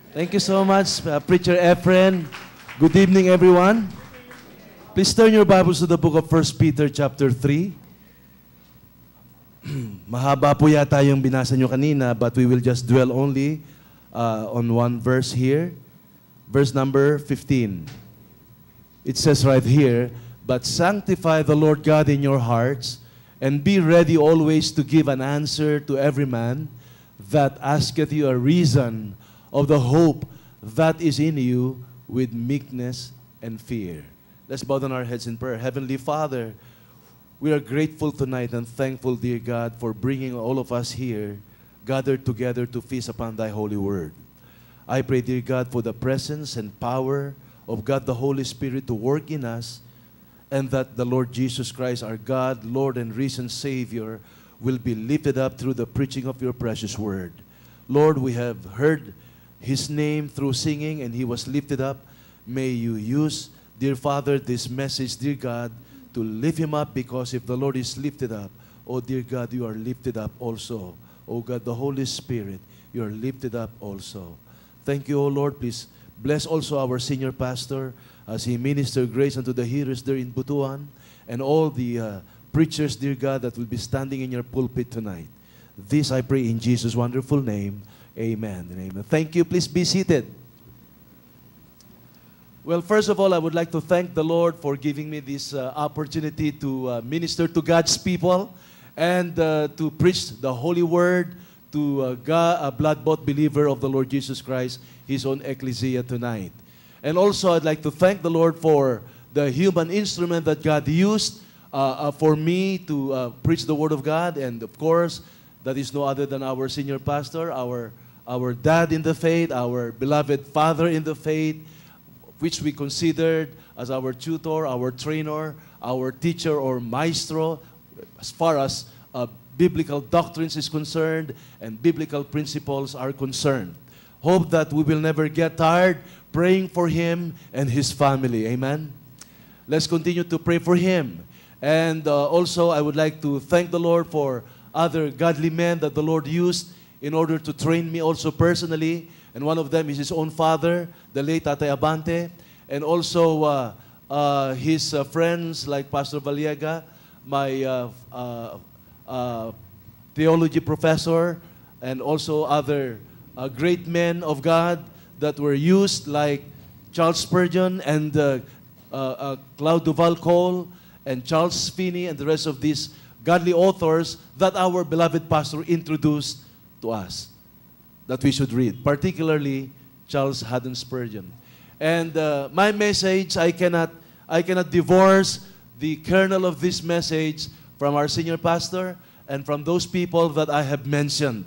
Thank you so much, Preacher Efren. Good evening, everyone. Please turn your Bibles to the book of 1 Peter chapter 3. Mahaba po yata yung binasa nyo kanina, but we will just dwell only on one verse here. Verse number 15. It says right here, "But sanctify the Lord God in your hearts, and be ready always to give an answer to every man that asketh you a reason of the hope that is in you with meekness and fear." Let's bow down our heads in prayer. Heavenly Father, we are grateful tonight and thankful, dear God, for bringing all of us here, gathered together to feast upon Thy holy word. I pray, dear God, for the presence and power of God the Holy Spirit to work in us, and that the Lord Jesus Christ, our God, Lord and risen Savior, will be lifted up through the preaching of your precious word. Lord, we have heard His name through singing, and He was lifted up. May you use, dear Father, this message, dear God, to lift Him up, because if the Lord is lifted up, oh dear God, you are lifted up also. Oh God, the Holy Spirit, you are lifted up also. Thank you, O Lord. Please bless also our senior pastor as he minister grace unto the hearers there in Butuan, and all the preachers, dear God, that will be standing in your pulpit tonight. This I pray in Jesus' wonderful name. Amen and amen. Thank you. Please be seated. Well, first of all, I would like to thank the Lord for giving me this opportunity to minister to God's people and to preach the Holy Word to a blood-bought believer of the Lord Jesus Christ, His own ecclesia tonight. And also, I'd like to thank the Lord for the human instrument that God used for me to preach the Word of God. And of course, that is no other than our senior pastor, our dad in the faith, our beloved father in the faith, which we considered as our tutor, our trainer, our teacher or maestro, as far as biblical doctrines is concerned and biblical principles are concerned. Hope that we will never get tired praying for him and his family. Amen? Let's continue to pray for him. And also, I would like to thank the Lord for other godly men that the Lord used in order to train me also personally. And one of them is his own father, the late Tatay Abante, and also his friends like Pastor Valiega, my theology professor, and also other great men of God that were used, like Charles Spurgeon and Claude Duval Cole and Charles Finney and the rest of these godly authors that our beloved pastor introduced to us that we should read, particularly Charles Haddon Spurgeon. And my message, I cannot divorce the kernel of this message from our senior pastor and from those people that I have mentioned.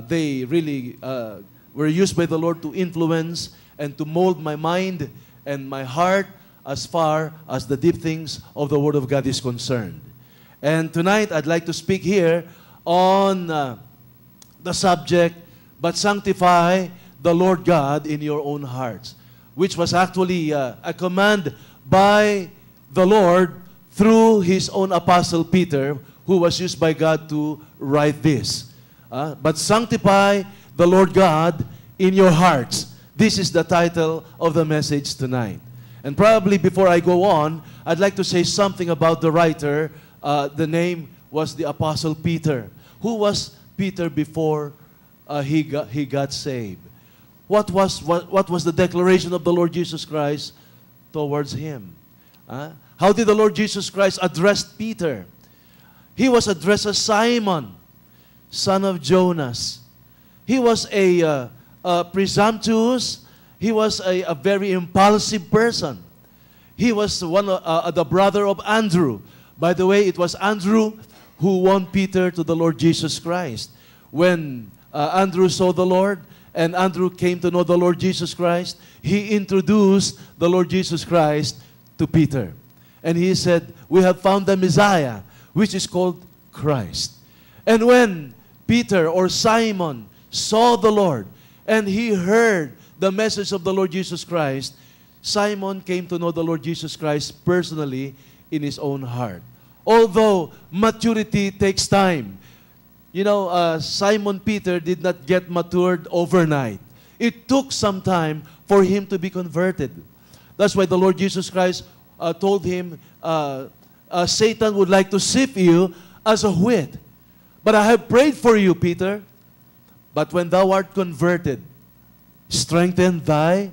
They really were used by the Lord to influence and to mold my mind and my heart as far as the deep things of the Word of God is concerned. And tonight, I'd like to speak here on the subject, "But sanctify the Lord God in your own hearts," which was actually a command by the Lord through His own apostle Peter, who was used by God to write this. "But sanctify the Lord God in your hearts." This is the title of the message tonight. And probably before I go on, I'd like to say something about the writer. The name was the Apostle Peter. Who was Peter before he got saved? What was the declaration of the Lord Jesus Christ towards him? How did the Lord Jesus Christ address Peter? He was addressed as Simon, son of Jonas. He was a presumptuous, he was a very impulsive person. He was the brother of Andrew. By the way, it was Andrew who won Peter to the Lord Jesus Christ. When Andrew saw the Lord and Andrew came to know the Lord Jesus Christ, he introduced the Lord Jesus Christ to Peter. And he said, "We have found the Messiah," which is called Christ. And when Peter or Simon saw the Lord and he heard the message of the Lord Jesus Christ, Simon came to know the Lord Jesus Christ personally in his own heart. Although maturity takes time. You know, Simon Peter did not get matured overnight. It took some time for him to be converted. That's why the Lord Jesus Christ told him, Satan would like to sift you as a wheat. But I have prayed for you, Peter. But when thou art converted, strengthen thy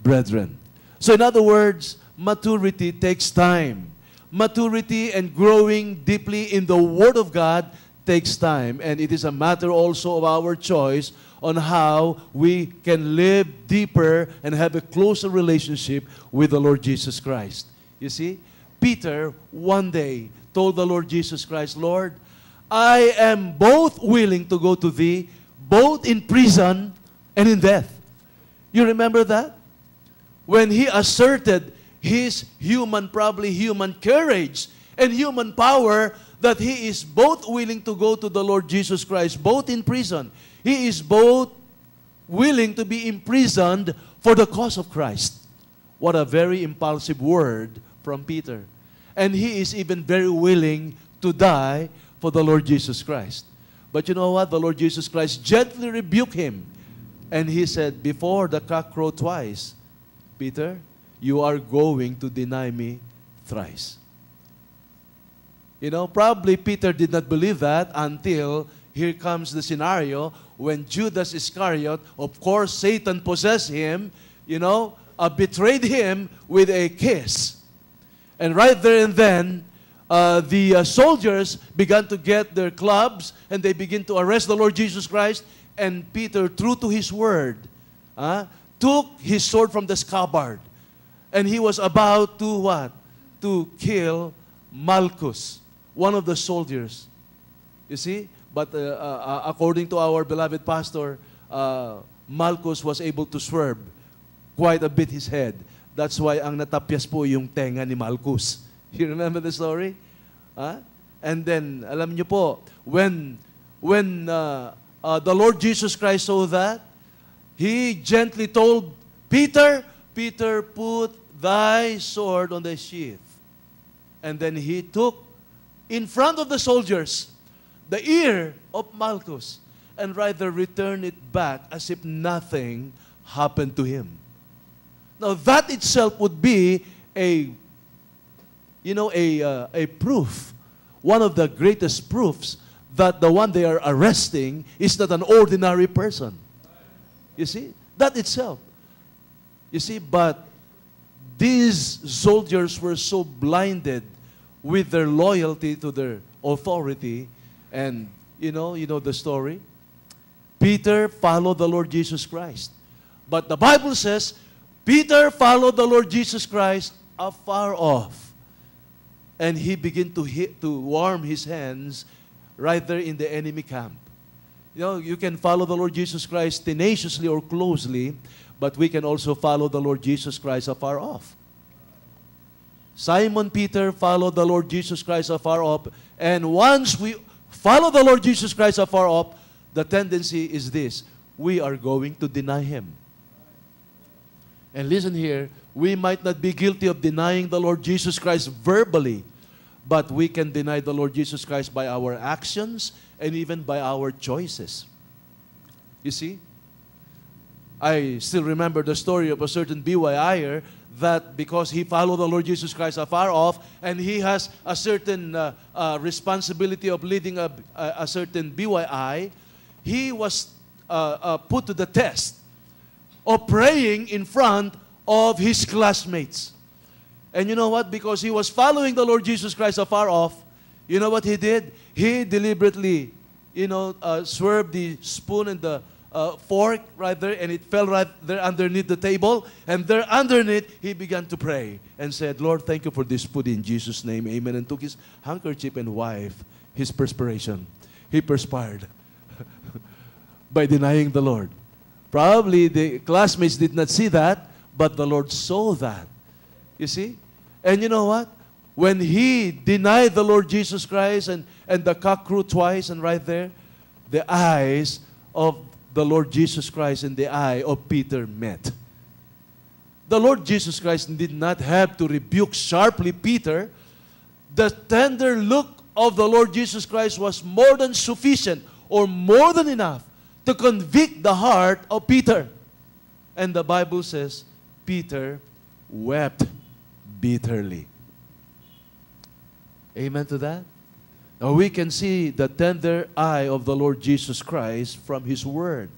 brethren. So in other words, maturity takes time. Maturity and growing deeply in the Word of God takes time. And it is a matter also of our choice on how we can live deeper and have a closer relationship with the Lord Jesus Christ. You see, Peter one day told the Lord Jesus Christ, Lord, I am both willing to go to thee, both in prison and in death. You remember that? When he asserted his probably human courage and human power, that he is both willing to go to the Lord Jesus Christ, both in prison. He is both willing to be imprisoned for the cause of Christ. What a very impulsive word from Peter. And he is even very willing to die for the Lord Jesus Christ. But you know what? The Lord Jesus Christ gently rebuked him. And he said, before the cock crow twice, Peter, you are going to deny me thrice. You know, probably Peter did not believe that until here comes the scenario when Judas Iscariot, of course, Satan possessed him, betrayed him with a kiss. And right there and then, the soldiers began to get their clubs and they begin to arrest the Lord Jesus Christ. And Peter, true to his word, took his sword from the scabbard. And he was about to what? To kill Malchus, one of the soldiers. You see? But according to our beloved pastor, Malchus was able to swerve quite a bit his head. That's why ang natapyas po yung tenga ni Malchus. You remember the story? And then, alam niyo po, when the Lord Jesus Christ saw that, He gently told Peter, Peter, put thy sword on the sheath. And then he took, in front of the soldiers, the ear of Malchus, and rather returned it back as if nothing happened to him. Now that itself would be a proof, one of the greatest proofs that the one they are arresting is not an ordinary person. You see, that itself. You see, but these soldiers were so blinded with their loyalty to their authority, and you know the story. Peter followed the Lord Jesus Christ. But the Bible says, Peter followed the Lord Jesus Christ afar off. And he began to warm his hands right there in the enemy camp. You know, you can follow the Lord Jesus Christ tenaciously or closely, but we can also follow the Lord Jesus Christ afar off. Simon Peter followed the Lord Jesus Christ afar off, and once we follow the Lord Jesus Christ afar off, the tendency is this: we are going to deny Him. And listen here, we might not be guilty of denying the Lord Jesus Christ verbally, but we can deny the Lord Jesus Christ by our actions and even by our choices. You see? I still remember the story of a certain BYIer that because he followed the Lord Jesus Christ afar off and he has a certain responsibility of leading a certain BYI, he was put to the test of praying in front of his classmates. And you know what? Because he was following the Lord Jesus Christ afar off, you know what he did? He deliberately, swerved the spoon and the fork right there, and it fell right there underneath the table. And there underneath, he began to pray and said, Lord, thank you for this food in Jesus' name. Amen. And took his handkerchief and wiped his perspiration. He perspired by denying the Lord. Probably the classmates did not see that, but the Lord saw that. You see? And you know what? When he denied the Lord Jesus Christ and the cock crew twice, and right there, the eyes of the Lord Jesus Christ and the eye of Peter met. The Lord Jesus Christ did not have to rebuke sharply Peter. The tender look of the Lord Jesus Christ was more than sufficient or more than enough to convict the heart of Peter. And the Bible says, Peter wept bitterly. Amen to that? Now we can see the tender eye of the Lord Jesus Christ from His Word.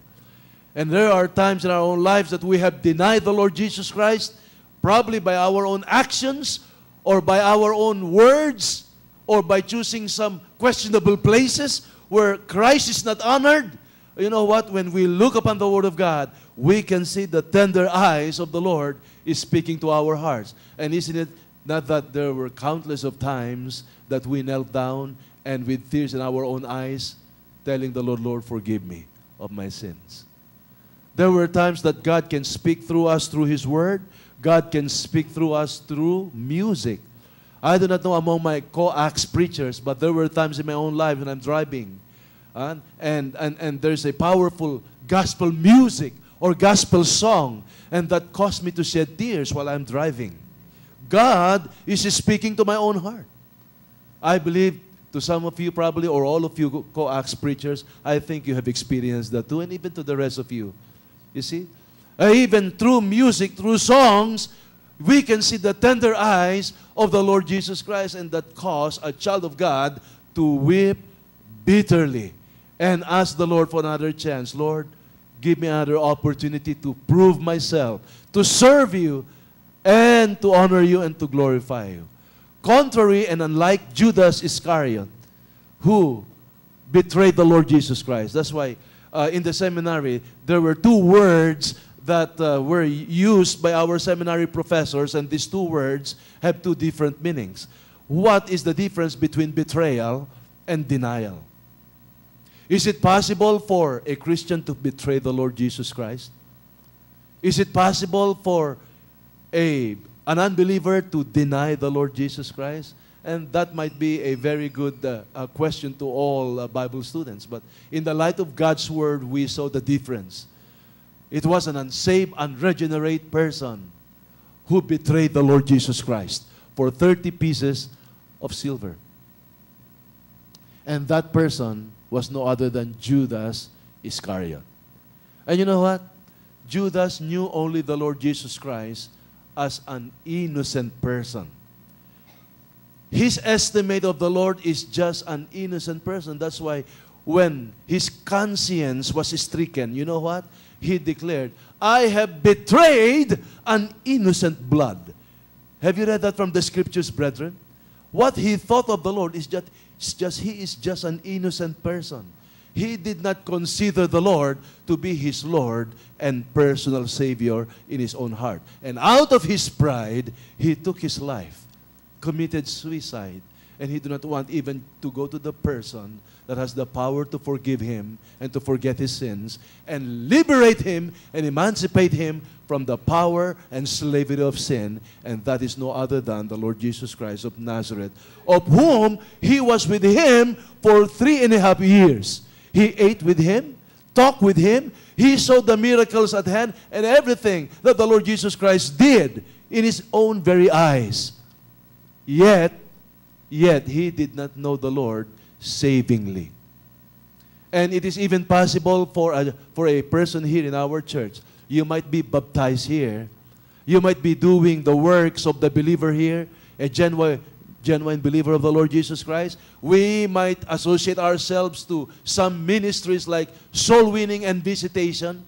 And there are times in our own lives that we have denied the Lord Jesus Christ, probably by our own actions, or by our own words, or by choosing some questionable places where Christ is not honored. You know what? When we look upon the Word of God, we can see the tender eyes of the Lord is speaking to our hearts. And isn't it not that there were countless of times that we knelt down and with tears in our own eyes, telling the Lord, Lord, forgive me of my sins. There were times that God can speak through us through His Word. God can speak through us through music. I do not know among my co-acts preachers, but there were times in my own life when I'm driving, and there's a powerful gospel music or gospel song, and that caused me to shed tears while I'm driving. God is speaking to my own heart. I believe to some of you probably, or all of you co-acts preachers, I think you have experienced that too, and even to the rest of you. You see? Even through music, through songs, we can see the tender eyes of the Lord Jesus Christ, and that cause a child of God to weep bitterly and ask the Lord for another chance. Lord, give me another opportunity to prove myself, to serve you, and to honor you and to glorify you. Contrary and unlike Judas Iscariot, who betrayed the Lord Jesus Christ. That's why in the seminary, there were two words that were used by our seminary professors, and these two words have two different meanings. What is the difference between betrayal and denial? Is it possible for a Christian to betray the Lord Jesus Christ? Is it possible for an unbeliever to deny the Lord Jesus Christ? And that might be a very good question to all Bible students. But in the light of God's Word, we saw the difference. It was an unsaved, unregenerate person who betrayed the Lord Jesus Christ for 30 pieces of silver. And that person was no other than Judas Iscariot. And you know what? Judas knew only the Lord Jesus Christ as an innocent person. His estimate of the Lord is just an innocent person. That's why when his conscience was stricken, you know what? He declared, I have betrayed an innocent blood. Have you read that from the scriptures, brethren? What he thought of the Lord is just he is just an innocent person. He did not consider the Lord to be his Lord and personal Savior in his own heart. And out of his pride, he took his life, committed suicide, and he did not want even to go to the person that has the power to forgive him and to forget his sins and liberate him and emancipate him from the power and slavery of sin. And that is no other than the Lord Jesus Christ of Nazareth, of whom he was with him for 3.5 years. He ate with him, talked with him, he saw the miracles at hand and everything that the Lord Jesus Christ did in his own very eyes. Yet he did not know the Lord savingly. And it is even possible for a person here in our church. You might be baptized here. You might be doing the works of the believer here, a genuine believer of the Lord Jesus Christ. We might associate ourselves to some ministries like soul winning and visitation.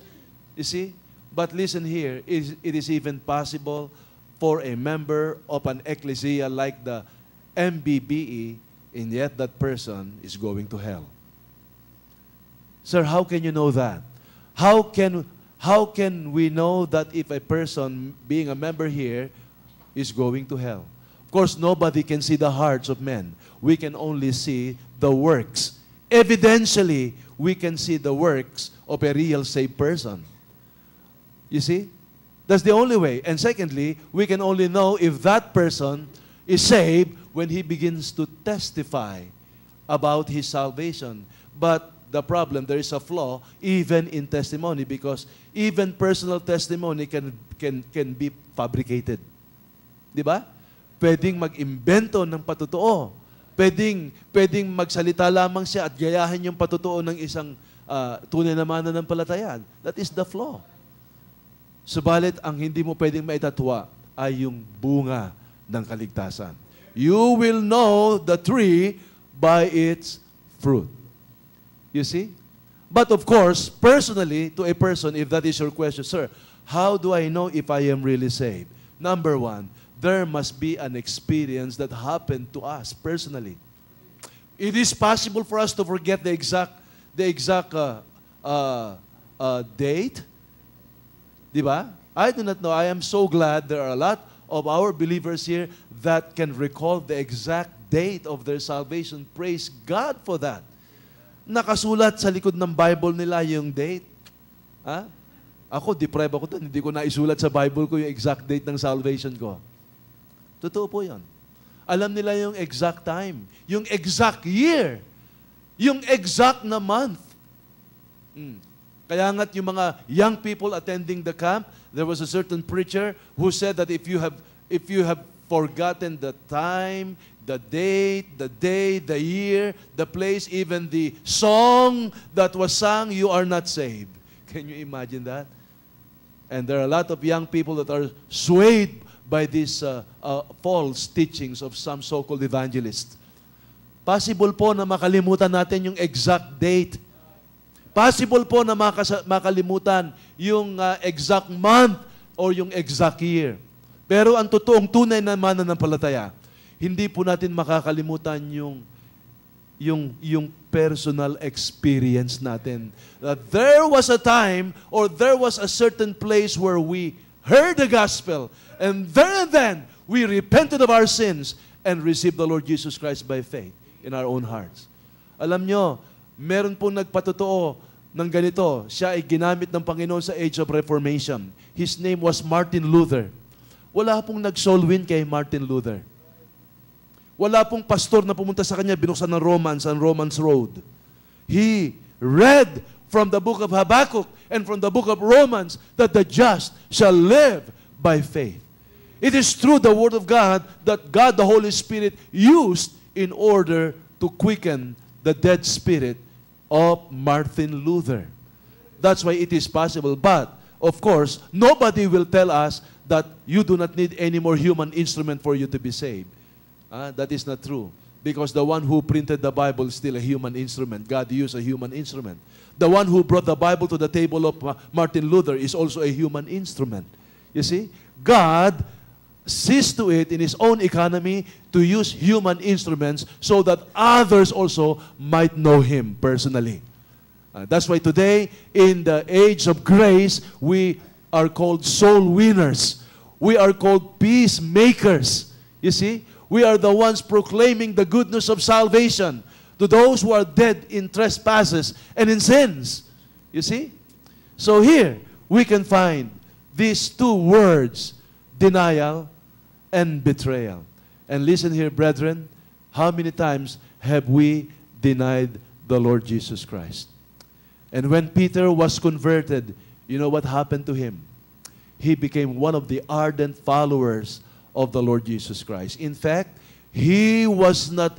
You see? But listen here, it is even possible for a member of an ecclesia like the MBBE, and yet that person is going to hell. Sir, how can you know that? How can we know that if a person being a member here is going to hell? Of course, nobody can see the hearts of men. We can only see the works. Evidentially, we can see the works of a real saved person. You see? That's the only way. And secondly, we can only know if that person is saved when he begins to testify about his salvation. But the problem, there is a flaw even in testimony, because even personal testimony can be fabricated. Di ba? Pwedeng mag-imbento ng patotoo. Pwedeng magsalita lamang siya at gayahin yung patotoo ng isang tunay na mananampalataya. That is the flaw. Subalit, ang hindi mo pwedeng maitatwa ay yung bunga ng kaligtasan. You will know the tree by its fruit. You see? But of course, personally, to a person, if that is your question, sir, how do I know if I am really saved? Number one, there must be an experience that happened to us personally. It is possible for us to forget the exact date. Diba? I do not know. I am so glad there are a lot of our believers here that can recall the exact date of their salvation. Praise God for that. Nakasulat sa likod ng Bible nila yung date. Ha? Ako, deprive ako doon. Hindi ko naisulat sa Bible ko yung exact date ng salvation ko. Totoo po yun. Alam nila yung exact time, yung exact year, yung exact na month. Kaya nga't yung mga young people attending the camp, there was a certain preacher who said that if you have forgotten the time, the date, the day, the year, the place, even the song that was sung, you are not saved. Can you imagine that? And there are a lot of young people that are swayed by these false teachings of some so-called evangelists. Possible po na makalimutan natin yung exact date. Possible po na makalimutan yung exact month or yung exact year. Pero ang totoong tunay na mananampalataya, hindi po natin makakalimutan yung personal experience natin. That there was a time or there was a certain place where we heard the gospel and there and then we repented of our sins and received the Lord Jesus Christ by faith in our own hearts. Alam nyo, meron pong nagpatotoo ng ganito. Siya ay ginamit ng Panginoon sa Age of Reformation. His name was Martin Luther. Wala pong nag-soul win kay Martin Luther. Wala pong pastor na pumunta sa kanya, binuksan ng Romans and Romans Road. He read from the book of Habakkuk and from the book of Romans that the just shall live by faith. It is through the Word of God that God the Holy Spirit used in order to quicken the dead spirit of Martin Luther. That's why it is possible. But, of course, nobody will tell us that you do not need any more human instrument for you to be saved. That is not true. Because the one who printed the Bible is still a human instrument. God used a human instrument. The one who brought the Bible to the table of Martin Luther is also a human instrument. You see? God sees to it in His own economy to use human instruments so that others also might know Him personally. That's why today, in the age of grace, we are called soul winners. We are called peacemakers. You see? We are the ones proclaiming the good news of salvation to those who are dead in trespasses and in sins. You see? So here, we can find these two words, denial and betrayal. And listen here, brethren, how many times have we denied the Lord Jesus Christ? And when Peter was converted, you know what happened to him? He became one of the ardent followers of the Lord Jesus Christ. In fact, he was not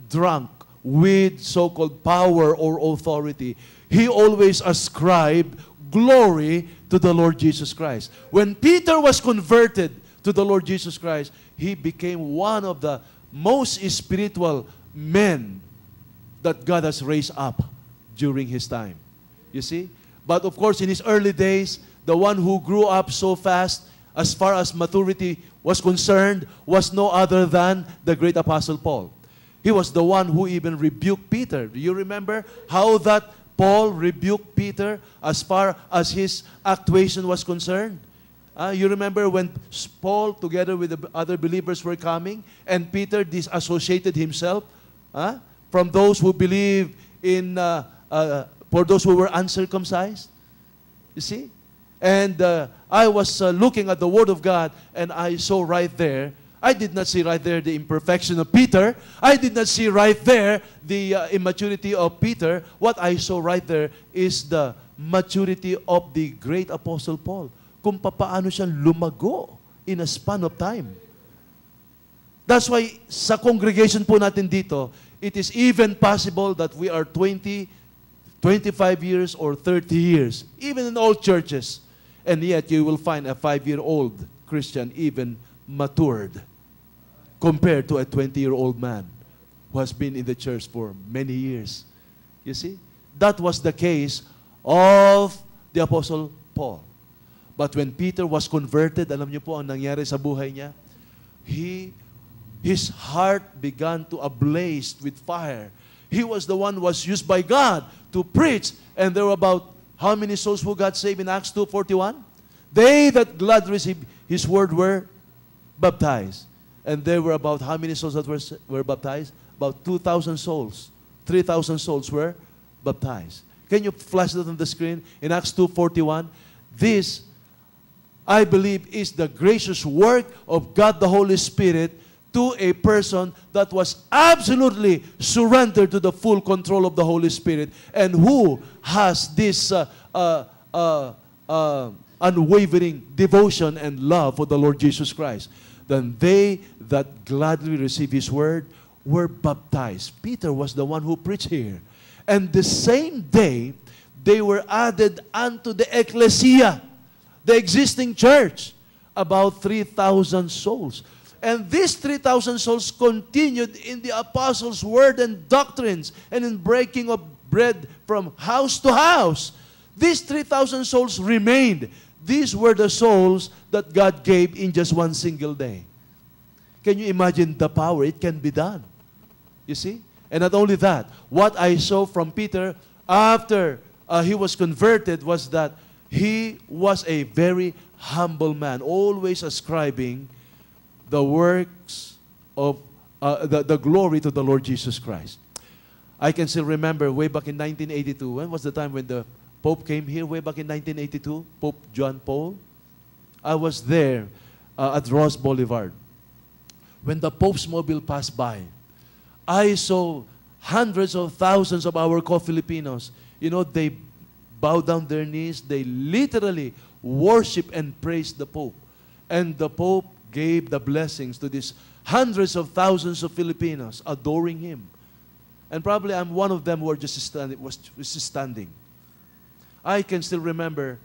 drunk with so-called power or authority. He always ascribed glory to the Lord Jesus Christ. When Peter was converted to the Lord Jesus Christ, he became one of the most spiritual men that God has raised up during his time. You see? But of course, in his early days, the one who grew up so fast as far as maturity was concerned was no other than the great Apostle Paul. He was the one who even rebuked Peter. Do you remember how that Paul rebuked Peter as far as his actuation was concerned? You remember when Paul, together with the other believers, were coming, and Peter disassociated himself from those who believe in, for those who were uncircumcised? You see? And I was looking at the Word of God, and I saw right there, I did not see right there the imperfection of Peter. I did not see right there the immaturity of Peter. What I saw right there is the maturity of the great Apostle Paul. Kung papaano siya lumago in a span of time. That's why sa congregation po natin dito, it is even possible that we are 20, 25 years or 30 years, even in all churches. And yet you will find a 5-year-old Christian even matured compared to a 20-year-old man who has been in the church for many years. You see? That was the case of the Apostle Paul. But when Peter was converted, alam niyo po ang nangyari sa buhay niya? His heart began to ablaze with fire. He was the one who was used by God to preach. And there were about how many souls who got saved in Acts 2:41? They that gladly received His word were baptized. And there were about how many souls that were baptized? About 2,000 souls. 3,000 souls were baptized. Can you flash that on the screen? In Acts 2:41, this, I believe, is the gracious work of God the Holy Spirit to a person that was absolutely surrendered to the full control of the Holy Spirit and who has this unwavering devotion and love for the Lord Jesus Christ. Then they that gladly receive His word were baptized. Peter was the one who preached here. And the same day, they were added unto the ecclesia, the existing church, about 3,000 souls. And these 3,000 souls continued in the apostles' word and doctrines and in breaking of bread from house to house. These 3,000 souls remained. These were the souls that God gave in just one single day. Can you imagine the power? It can be done. You see? And not only that, what I saw from Peter after he was converted was that he was a very humble man, always ascribing the works of the glory to the Lord Jesus Christ. I can still remember way back in 1982. When was the time when the Pope came here? Way back in 1982, Pope John Paul. I was there at Ross Boulevard. When the Pope's mobile passed by, I saw hundreds of thousands of our co-Filipinos. You know, they bow down their knees. They literally worship and praise the Pope. And the Pope gave the blessings to these hundreds of thousands of Filipinos adoring Him. And probably I'm one of them who are just standing. I can still remember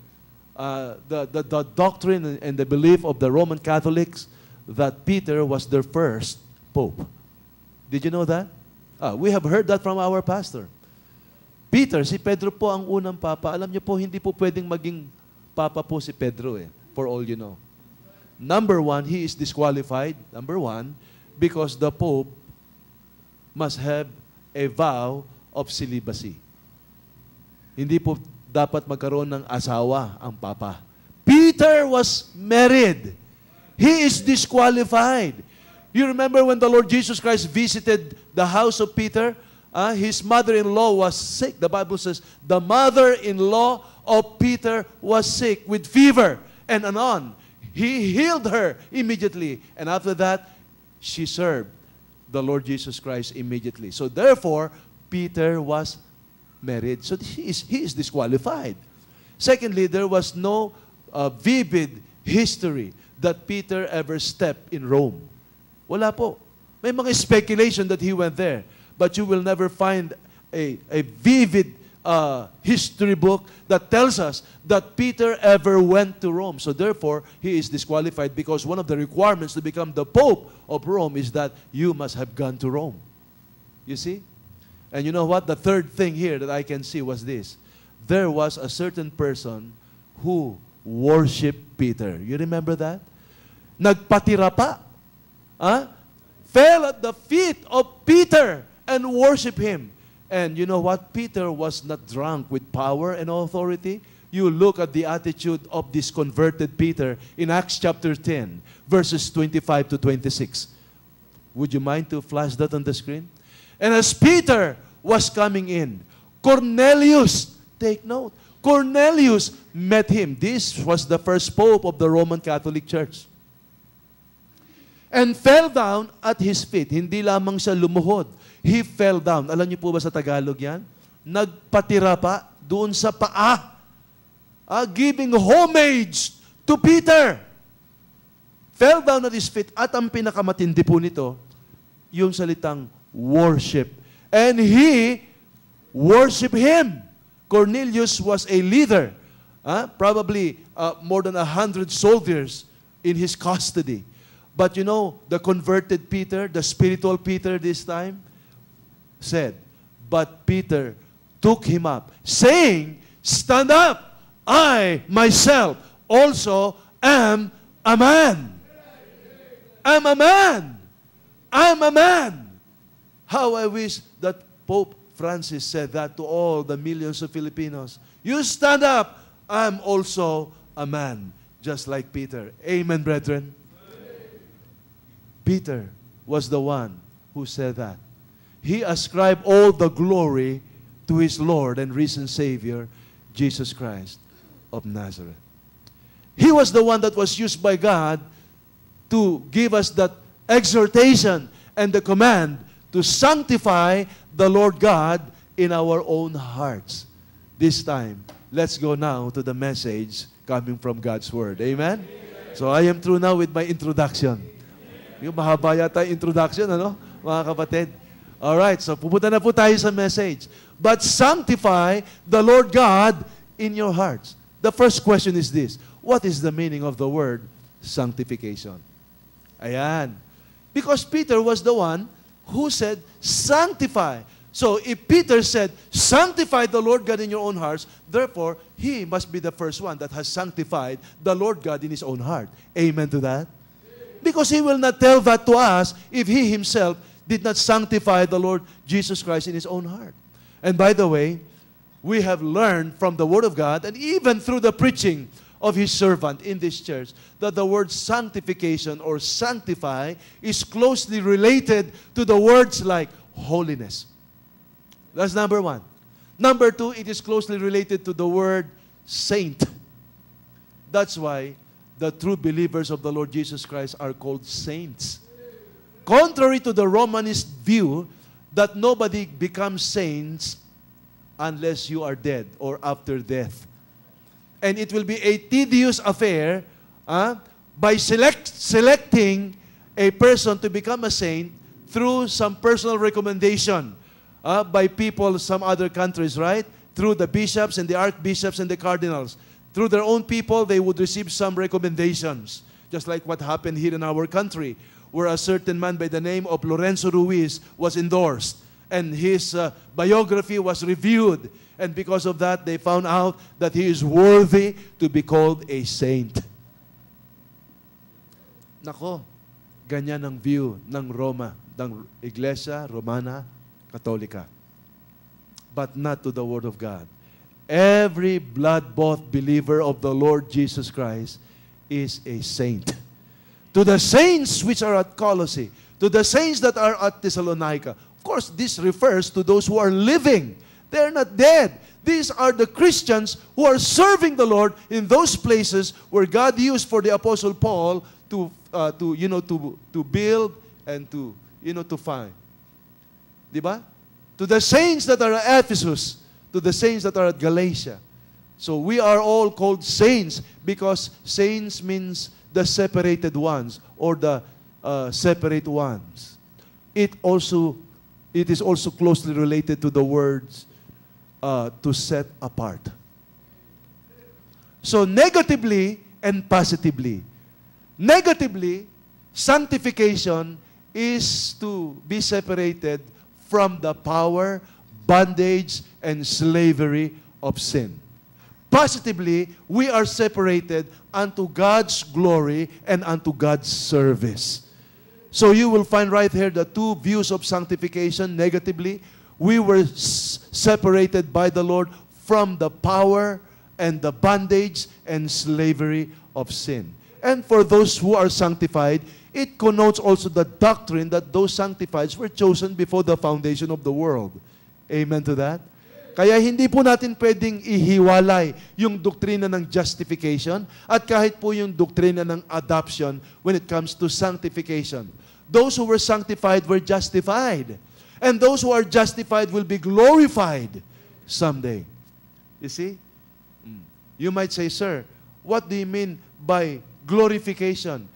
the doctrine and the belief of the Roman Catholics that Peter was their first Pope. Did you know that? We have heard that from our pastor. Peter, si Pedro po ang unang papa. Alam niyo po, hindi po pwedeng maging papa po si Pedro for all you know. Number one, he is disqualified. Number one, because the Pope must have a vow of celibacy. Hindi po dapat magkaroon ng asawa ang papa. Peter was married. He is disqualified. You remember when the Lord Jesus Christ visited the house of Peter? His mother-in-law was sick. The Bible says the mother-in-law of Peter was sick with fever and anon. He healed her immediately. And after that, she served the Lord Jesus Christ immediately. So therefore, Peter was married. So he is disqualified. Secondly, there was no vivid history that Peter ever stepped in Rome. Wala po. May mga speculation that he went there. But you will never find a vivid history book that tells us that Peter ever went to Rome. So therefore, he is disqualified because one of the requirements to become the Pope of Rome is that you must have gone to Rome. You see? And you know what? The third thing here that I can see was this. There was a certain person who worshipped Peter. You remember that? Nagpatira pa. Fell at the feet of Peter and worship him. And you know what? Peter was not drunk with power and authority. You look at the attitude of this converted Peter in Acts chapter 10, verses 25 to 26. Would you mind to flash that on the screen? And as Peter was coming in, Cornelius, take note, Cornelius met him. This was the first pope of the Roman Catholic Church. And fell down at his feet. Hindi lamang siya lumuhod. He fell down. Alam niyo po ba sa Tagalog yan? Nagpatira pa doon sa paa. Giving homage to Peter. Fell down at his feet. At ang pinakamatindi po nito, yung salitang worship. And he worshiped him. Cornelius was a leader Probably more than 100 soldiers in his custody. But you know, the converted Peter, the spiritual Peter this time, said, but Peter took him up, saying, stand up, I myself also am a man. I'm a man. I'm a man. How I wish that Pope Francis said that to all the millions of Filipinos. You stand up, I'm also a man, just like Peter. Amen, brethren. Peter was the one who said that. He ascribed all the glory to his Lord and risen Savior, Jesus Christ of Nazareth. He was the one that was used by God to give us that exhortation and the command to sanctify the Lord God in our own hearts. This time, let's go now to the message coming from God's Word. Amen? So I am through now with my introduction. Yung mahaba yata introduction, ano, mga kapatid? Alright, so pupunta na po tayo sa message. But sanctify the Lord God in your hearts. The first question is this: what is the meaning of the word sanctification? Ayan. Because Peter was the one who said, sanctify. So if Peter said, sanctify the Lord God in your own hearts, therefore, he must be the first one that has sanctified the Lord God in his own heart. Amen to that? Because he will not tell that to us if he himself did not sanctify the Lord Jesus Christ in his own heart. And by the way, we have learned from the Word of God, and even through the preaching of His servant in this church, that the word sanctification or sanctify is closely related to the words like holiness. That's number one. Number two, it is closely related to the word saint. That's why the true believers of the Lord Jesus Christ are called saints. Contrary to the Romanist view that nobody becomes saints unless you are dead or after death. And it will be a tedious affair by selecting a person to become a saint through some personal recommendation by people some other countries, right? Through the bishops and the archbishops and the cardinals. Through their own people, they would receive some recommendations. Just like what happened here in our country, where a certain man by the name of Lorenzo Ruiz was endorsed. And his biography was reviewed. And because of that, they found out that he is worthy to be called a saint. Nako, ganyan ang view ng Roma, ng Iglesia Romana Katolika. But not to the Word of God. Every blood-bought believer of the Lord Jesus Christ is a saint. To the saints which are at Colossae, to the saints that are at Thessalonica. Of course, this refers to those who are living. They're not dead. These are the Christians who are serving the Lord in those places where God used for the Apostle Paul to build and to find. Diba? To the saints that are at Ephesus, to the saints that are at Galatia. So we are all called saints because saints means the separated ones or the separate ones. It is also closely related to the words to set apart. So negatively and positively. Negatively, sanctification is to be separated from the power, bondage, and slavery of sin. Positively, we are separated unto God's glory and unto God's service. So you will find right here the two views of sanctification. Negatively, we were separated by the Lord from the power and the bondage and slavery of sin. And for those who are sanctified, it connotes also the doctrine that those sanctified were chosen before the foundation of the world. Amen to that? Kaya hindi po natin pwedeng ihiwalay yung doktrina ng justification at kahit po yung doktrina ng adoption when it comes to sanctification. Those who were sanctified were justified. And those who are justified will be glorified someday. You see? You might say, sir, what do you mean by glorification?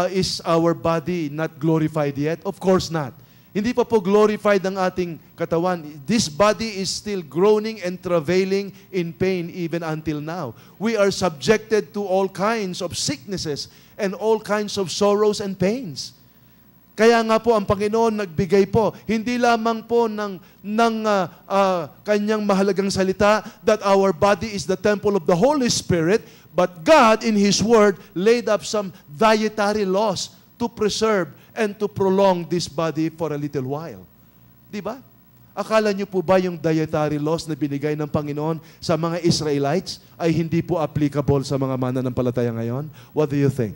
Is our body not glorified yet? Of course not. Hindi pa po glorified ang ating katawan. This body is still groaning and travailing in pain even until now. We are subjected to all kinds of sicknesses and all kinds of sorrows and pains. Kaya nga po ang Panginoon nagbigay po, hindi lamang po ng kanyang mahalagang salita that our body is the temple of the Holy Spirit, but God in His Word laid up some dietary laws to preserve and to prolong this body for a little while. Di ba? Akala niyo po ba yung dietary laws na binigay ng Panginoon sa mga Israelites ay hindi po applicable sa mga mananampalataya ngayon? What do you think?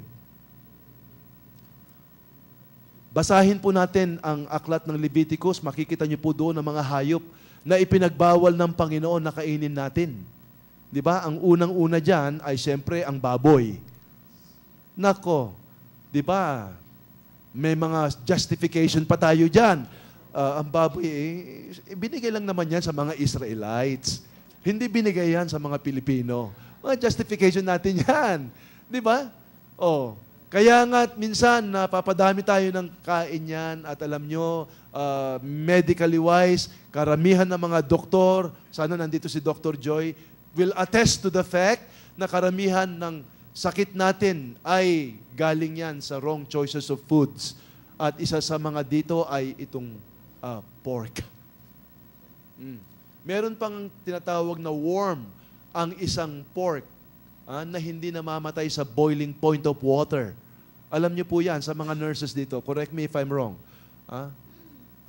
Basahin po natin ang aklat ng Leviticus. Makikita niyo po doon ang mga hayop na ipinagbawal ng Panginoon na kainin natin. Di ba? Ang unang-una dyan ay siyempre ang baboy. Nako, di ba? May mga justification pa tayo dyan. Ang baboy, binigay lang naman yan sa mga Israelites. Hindi binigay yan sa mga Pilipino. Mga justification natin yan. Di ba? Oh, kaya nga minsan napapadami tayo ng kain yan at alam nyo, medically wise, karamihan ng mga doktor, sana nandito si Dr. Joy, will attest to the fact na karamihan ng sakit natin ay galing yan sa wrong choices of foods. At isa sa mga dito ay itong pork. Meron pang tinatawag na worm ang isang pork na hindi namamatay sa boiling point of water. Alam niyo po yan sa mga nurses dito. Correct me if I'm wrong.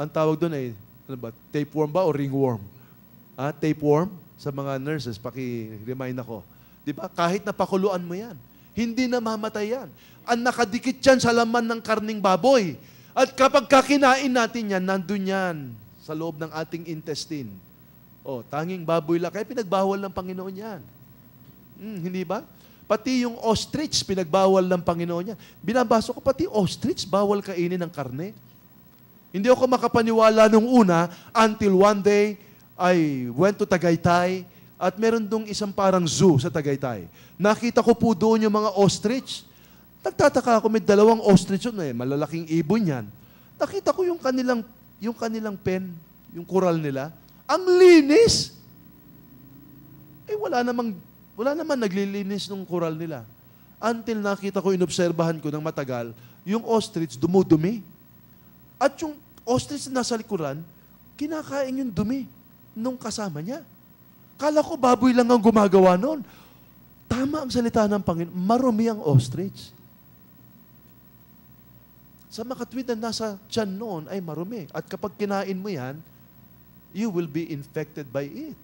Ang tawag doon ay ano ba, tapeworm ba o ringworm? Tapeworm sa mga nurses. Paki-remind ako. Diba? Kahit napakuluan mo yan, hindi namamatay yan. Ang nakadikit yan sa laman ng karning baboy. At kapag kakinain natin yan, nandun yan sa loob ng ating intestine. Tanging baboy lang. Kaya pinagbawal ng Panginoon yan. Hindi ba? Pati yung ostrich, pinagbawal ng Panginoon yan. Binabasa ko, pati ostrich, bawal kainin ng karne. Hindi ako makapaniwala nung una until one day I went to Tagaytay. At meron dong isang parang zoo sa Tagaytay. Nakita ko po doon yung mga ostrich. Nagtataka ako, may dalawang ostrich yun malalaking ibon yan. Nakita ko yung kanilang pen, yung koral nila. Ang linis! Wala naman naglilinis ng koral nila. Until nakita ko, inobserbahan ko ng matagal, yung ostrich dumudumi. At yung ostrich na nasa likuran, kinakain yung dumi nung kasama niya. Kala ko baboy lang ang gumagawa noon. Tama ang salita ng Panginoon. Marumi ang ostrich. Sa makatwid na nasa tiyan noon ay marumi. At kapag kinain mo yan, you will be infected by it.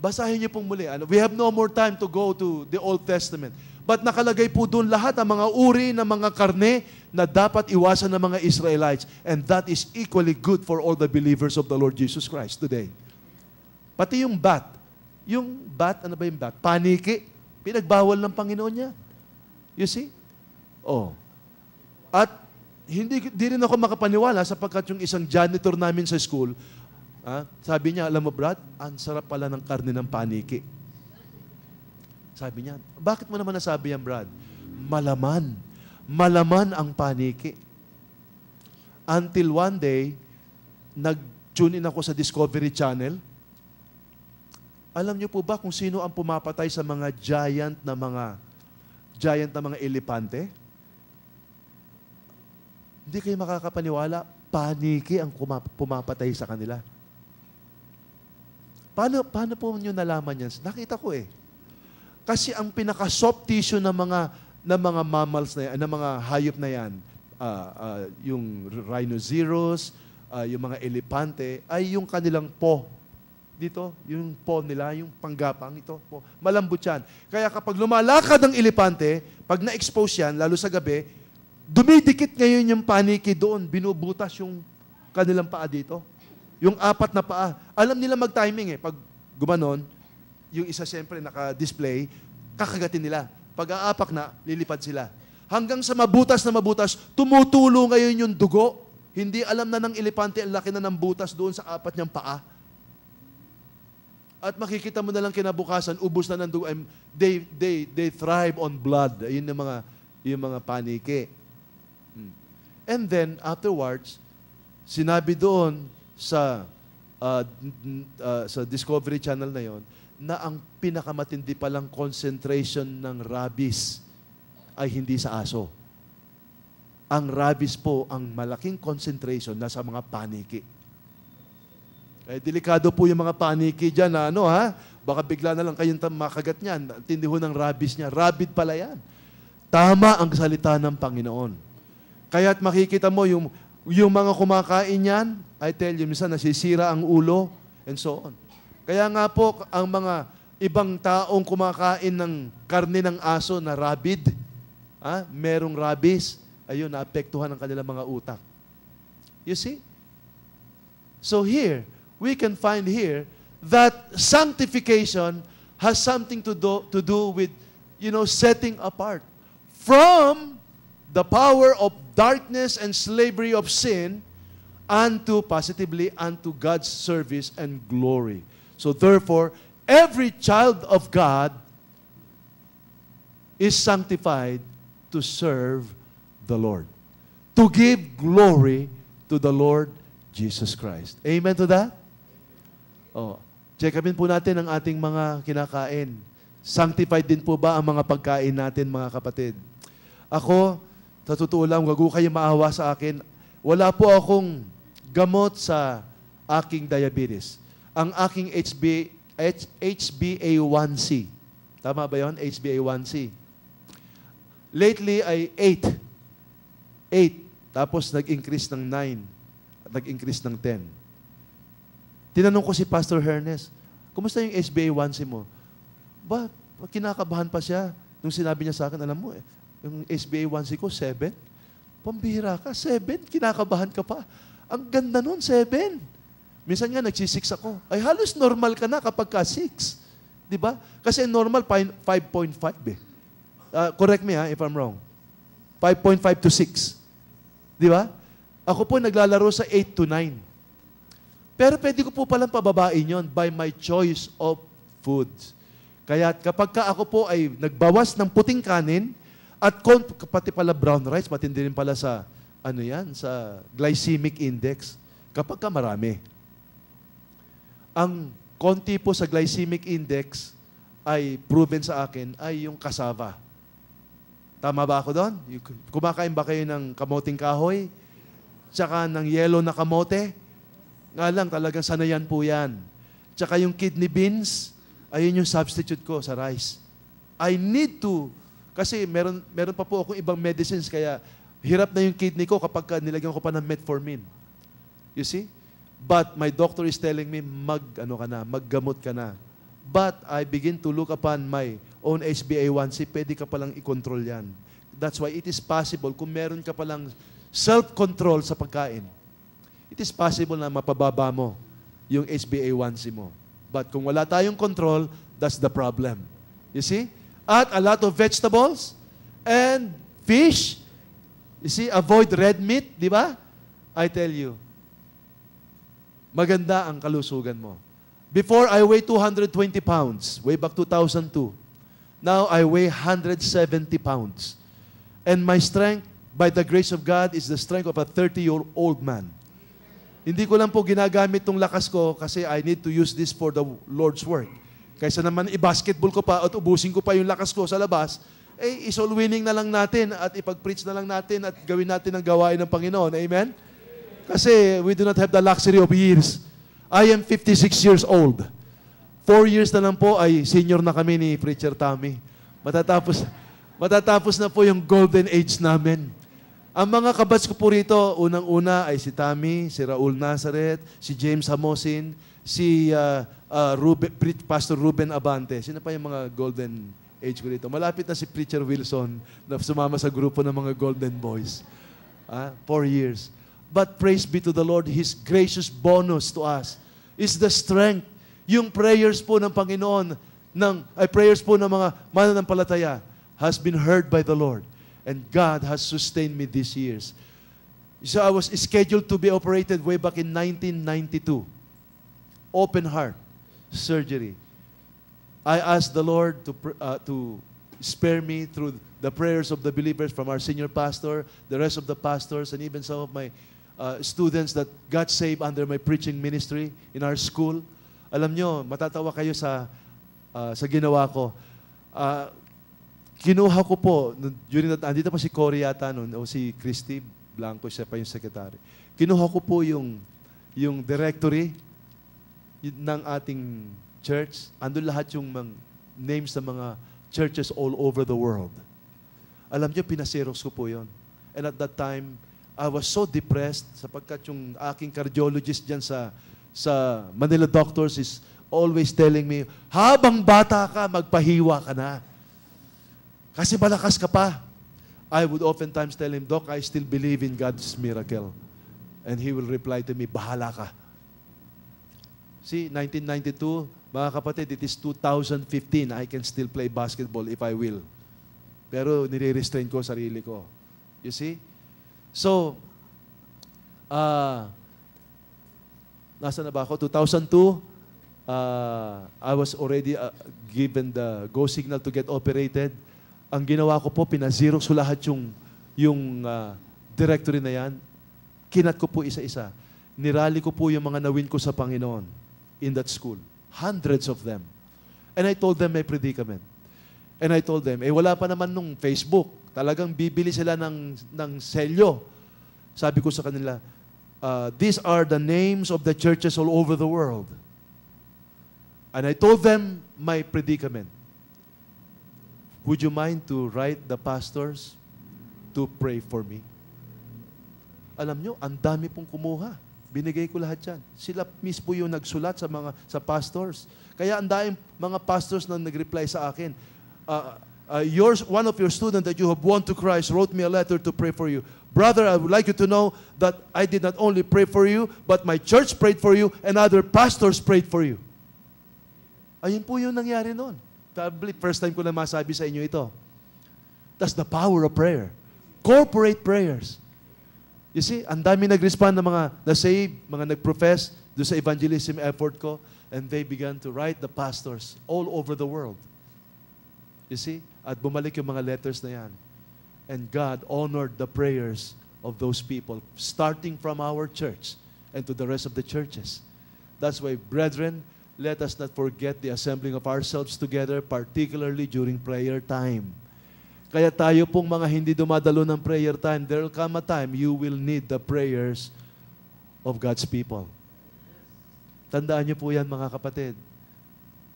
Basahin niyo pong muli. We have no more time to go to the Old Testament. But nakalagay po doon lahat ang mga uri ng mga karne na dapat iwasan ng mga Israelites. And that is equally good for all the believers of the Lord Jesus Christ today. Pati yung bat. Yung bat, ano ba yung bat? Paniki. Pinagbawal ng Panginoon niya. You see? At hindi rin ako makapaniwala sapagkat yung isang janitor namin sa school, sabi niya, alam mo Brad, ang sarap pala ng karne ng paniki. Sabi niya, bakit mo naman nasabi yan, Brad? Malaman. Malaman ang paniki. Until one day, nag-tune in ako sa Discovery Channel. Alam niyo po ba kung sino ang pumapatay sa mga giant na mga elepante? Hindi kayo makakapaniwala, paniki ang pumapatay sa kanila. Paano po niyo nalaman yan? Nakita ko Kasi ang pinaka-soft tissue ng mga mammals na yan, ng mga hayop na yan, yung rhinoceros, yung mga elepante, ay yung kanilang paw. Dito, yung paw nila, yung panggapang, ito, paw. Malambot yan. Kaya kapag lumalakad ang elepante, pag na-expose yan, lalo sa gabi, dumidikit ngayon yung paniki doon, binubutas yung kanilang paa dito. Yung apat na paa. Alam nila mag-timing Pag gumanon, yung isa siyempre naka-display, kakagatin nila. Pag aapak na, lilipad sila. Hanggang sa mabutas na mabutas, tumutulo ngayon yung dugo. Hindi alam na ng elepante, ang laki na ng butas doon sa apat niyang paa. At makikita mo na lang kinabukasan, ubos na ng dugo. They thrive on blood. Yun yung mga paniki. And then, afterwards, sinabi doon sa Discovery Channel na yon na ang pinakamatindi palang concentration ng rabies ay hindi sa aso. Ang rabies po, ang malaking concentration nasa mga paniki. Eh, delikado po yung mga paniki dyan na baka bigla na lang kayong makagat niyan. Tindi ho ng rabies niya. Rabid pala yan. Tama ang salita ng Panginoon. Kaya't makikita mo yung mga kumakain yan, I tell you, minsan nasisira ang ulo, and so on. Kaya nga po, ang mga ibang taong kumakain ng karne ng aso na rabid, merong rabies, ayun, naapektuhan ang kanilang mga utak. You see? So here, we can find here that sanctification has something to do with, setting apart from the power of darkness and slavery of sin positively unto God's service and glory. So therefore, every child of God is sanctified to serve the Lord, to give glory to the Lord Jesus Christ. Amen to that? Check-upin po natin ang ating mga kinakain. Sanctified din po ba ang mga pagkain natin, mga kapatid? Ako, sa totoo lang, wag ko kayo maawa sa akin. Wala po akong gamot sa aking diabetes. Ang aking HbA1c. Tama ba yun? HbA1c. Lately, ay 8. Tapos nag-increase ng 9. At nag-increase ng 10. Tinanong ko si Pastor Hernes, kumusta yung HbA1c mo? Kinakabahan pa siya. Nung sinabi niya sa akin, alam mo, yung HbA1c ko, 7. Pambihira ka, 7. Kinakabahan ka pa. Ang ganda nun, 7. Minsan nga, nagsisix ako. Ay, halos normal ka na kapag ka 6. Di ba? Kasi normal, 5.5 eh. Correct me if I'm wrong. 5.5 to 6. Di ba? Ako po naglalaro sa 8 to 9. Pero pwede ko po palang pababain yon by my choice of foods. Kaya kapag ka ako po ay nagbawas ng puting kanin, at pati pala brown rice, matindi rin pala sa, sa glycemic index, kapag ka marami. Ang konti po sa glycemic index ay proven sa akin ay yung cassava. Tama ba ako doon? Kumakain ba kayo ng kamoting kahoy? Tsaka ng yellow na kamote? Nga lang, talagang sanayan po yan. Tsaka yung kidney beans, ayun yung substitute ko sa rice. I need to, kasi meron pa po akong ibang medicines, kaya hirap na yung kidney ko kapag nilagyan ko pa ng metformin. You see? But my doctor is telling me, maggamot ka na. But I begin to look upon my own HbA1c, pwede ka palang i-control yan. That's why it is possible, kung meron ka palang self-control sa pagkain, it is possible na mapababa mo yung HbA1c mo. But kung wala tayong control, that's the problem. You see? At a lot of vegetables and fish. You see? Avoid red meat, di ba? I tell you, maganda ang kalusugan mo. Before, I weigh 220 pounds, way back 2002. Now, I weigh 170 pounds. And my strength, by the grace of God, is the strength of a 30-year-old man. Hindi ko lang po ginagamit tong lakas ko kasi I need to use this for the Lord's work. Kaysa naman i-basketball ko pa at ubusin ko pa yung lakas ko sa labas, isol winning na lang natin at ipag-preach na lang natin at gawin natin ang gawain ng Panginoon. Amen? Kasi we do not have the luxury of years. I am 56 years old. 4 years na lang po ay senior na kami ni Preacher Tommy. Matatapos na po yung golden age namin. Ang mga kabats ko po rito, unang-una ay si Tommy, si Raul Nazareth, si James Hamosin, si Pastor Ruben Abante. Sino pa yung mga golden age ko rito? Malapit na si Preacher Wilson na sumama sa grupo ng mga golden boys. 4 years. But praise be to the Lord, His gracious bonus to us is the strength. Yung prayers po ng Panginoon, prayers po ng mga mananampalataya has been heard by the Lord. And God has sustained me these years. So I was scheduled to be operated way back in 1992. Open heart surgery. I asked the Lord to spare me through the prayers of the believers from our senior pastor, the rest of the pastors, and even some of my students that got saved under my preaching ministry in our school. Alam nyo, matatawa kayo sa ginawa ko. Kinuha ko po, during that, andito pa si Cory yata noon, o si Christy Blanco, siya pa yung secretary. Kinuha ko po yung directory ng ating church. Andun lahat yung names ng mga churches all over the world. Alam nyo, pinaseros ko po yon. And at that time, I was so depressed sapagkat yung aking cardiologist dyan sa Manila Doctors is always telling me, habang bata ka, magpahiwa ka na. Kasi malakas ka pa. I would oftentimes tell him, Doc, I still believe in God's miracle. And he will reply to me, bahala ka. See, 1992, mga kapatid, it is 2015. I can still play basketball if I will. Pero nire-restrain ko sarili ko. You see? So, nasa na ba ako? 2002, I was already given the go signal to get operated. Ang ginawa ko po, pinazerox ko lahat yung directory na yan. Kinat ko po isa-isa. Nirali ko po yung mga nawin ko sa Panginoon in that school. Hundreds of them. And I told them my predicament. And I told them, wala pa naman nung Facebook. Talagang bibili sila ng selyo. Sabi ko sa kanila, these are the names of the churches all over the world. And I told them my predicament. Would you mind to write the pastors to pray for me? Alam nyo, ang dami pong kumuha. Binigay ko lahat yan. Sila mismo yung nagsulat sa pastors. Kaya ang daming mga pastors na nag-reply sa akin, one of your students that you have won to Christ wrote me a letter to pray for you. Brother, I would like you to know that I did not only pray for you, but my church prayed for you and other pastors prayed for you. Ayun po yung nangyari noon. Probably first time ko na masabi sa inyo ito. That's the power of prayer. Corporate prayers. You see, ang dami nag-respond ng mga na-save, mga nag-profess doon sa evangelism effort ko, and they began to write the pastors all over the world. You see? At bumalik yung mga letters na yan. And God honored the prayers of those people, starting from our church and to the rest of the churches. That's why, brethren, let us not forget the assembling of ourselves together, particularly during prayer time. Kaya tayo pong mga hindi dumadalo ng prayer time, there will come a time you will need the prayers of God's people. Tandaan niyo po yan, mga kapatid.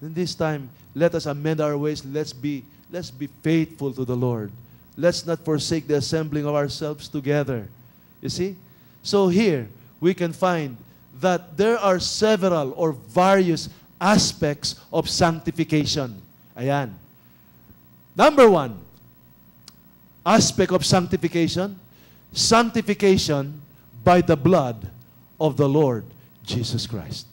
In this time, let us amend our ways. Let's be faithful to the Lord. Let's not forsake the assembling of ourselves together. You see? So here, we can find that there are several or various aspects of sanctification. Ayan. Number one, aspect of sanctification, sanctification by the blood of the Lord Jesus Christ.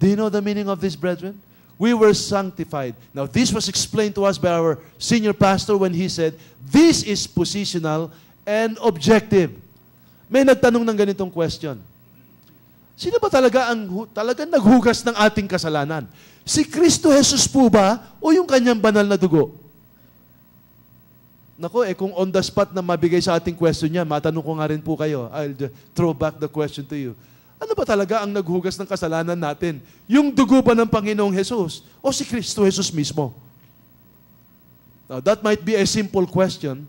Do you know the meaning of this, brethren? We were sanctified. Now, this was explained to us by our senior pastor when he said, this is positional and objective. May nagtanong ng ganitong question. Sino ba talagang naghugas ng ating kasalanan? Si Kristo Jesus po ba o yung kanyang banal na dugo? Nako, kung on the spot na mabigay sa ating question niya, matanong ko nga rin po kayo. I'll throw back the question to you. Ano ba talaga ang naghugas ng kasalanan natin? Yung dugo ba ng Panginoong Jesus o si Kristo Jesus mismo? Now, that might be a simple question,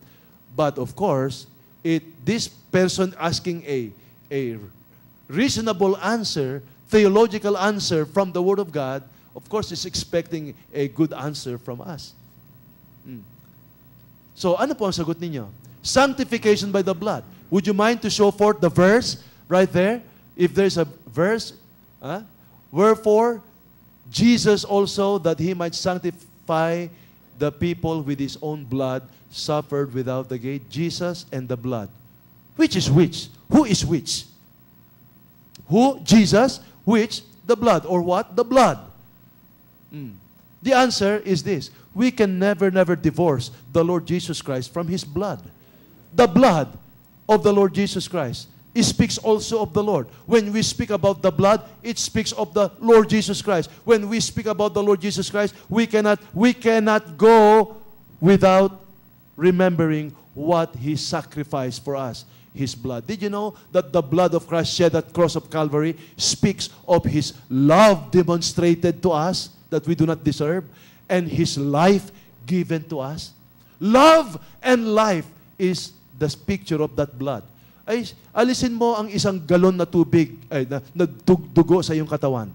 but of course, this person asking a reasonable answer, theological answer from the Word of God, of course, is expecting a good answer from us. So, ano po ang sagot ninyo? Sanctification by the blood. Would you mind to show forth the verse right there? If there's a verse, wherefore, Jesus also, that He might sanctify the people with His own blood, suffered without the gate. Jesus and the blood. Which is which? Who is which? Who? Jesus. Which? The blood. Or what? The blood. The answer is this. We can never divorce the Lord Jesus Christ from His blood. The blood of the Lord Jesus Christ. It speaks also of the Lord. When we speak about the blood, it speaks of the Lord Jesus Christ. When we speak about the Lord Jesus Christ, we cannot go without remembering what He sacrificed for us, His blood. Did you know that the blood of Christ shed at cross of Calvary speaks of His love demonstrated to us that we do not deserve, and His life given to us? Love and life is the picture of that blood. Ay, alisin mo ang isang galon na tubig, na dugo sa iyong katawan.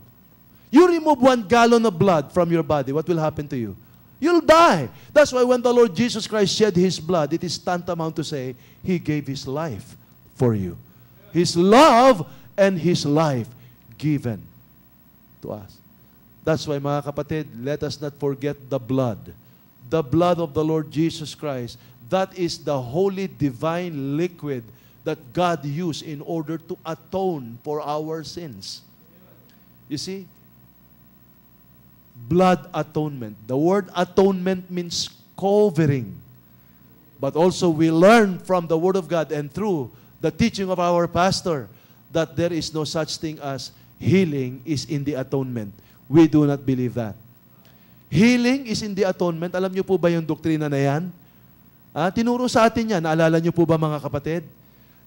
You remove 1 gallon of blood from your body, what will happen to you? You'll die. That's why when the Lord Jesus Christ shed His blood, it is tantamount to say, He gave His life for you. His love and His life given to us. That's why, mga kapatid, let us not forget the blood. The blood of the Lord Jesus Christ. That is the holy divine liquid that God used in order to atone for our sins. You see, blood atonement. The word atonement means covering. But also we learn from the Word of God and through the teaching of our pastor that there is no such thing as healing is in the atonement. We do not believe that. Healing is in the atonement. Alam niyo po ba yung doktrina na yan? Tinuro sa atin yan. Naalala niyo po ba, mga kapatid?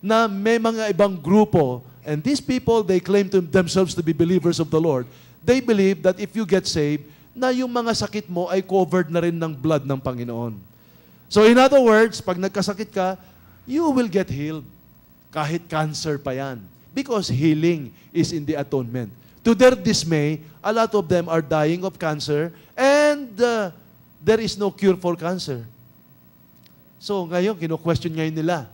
Na may mga ibang grupo, and these people, they claim to themselves to be believers of the Lord. They believe that if you get saved, na yung mga sakit mo ay covered na rin ng blood ng Panginoon. So in other words, pag nagkasakit ka, you will get healed. Kahit cancer pa yan. Because healing is in the atonement. To their dismay, a lot of them are dying of cancer and there is no cure for cancer. So ngayon, kino-question ngayon nila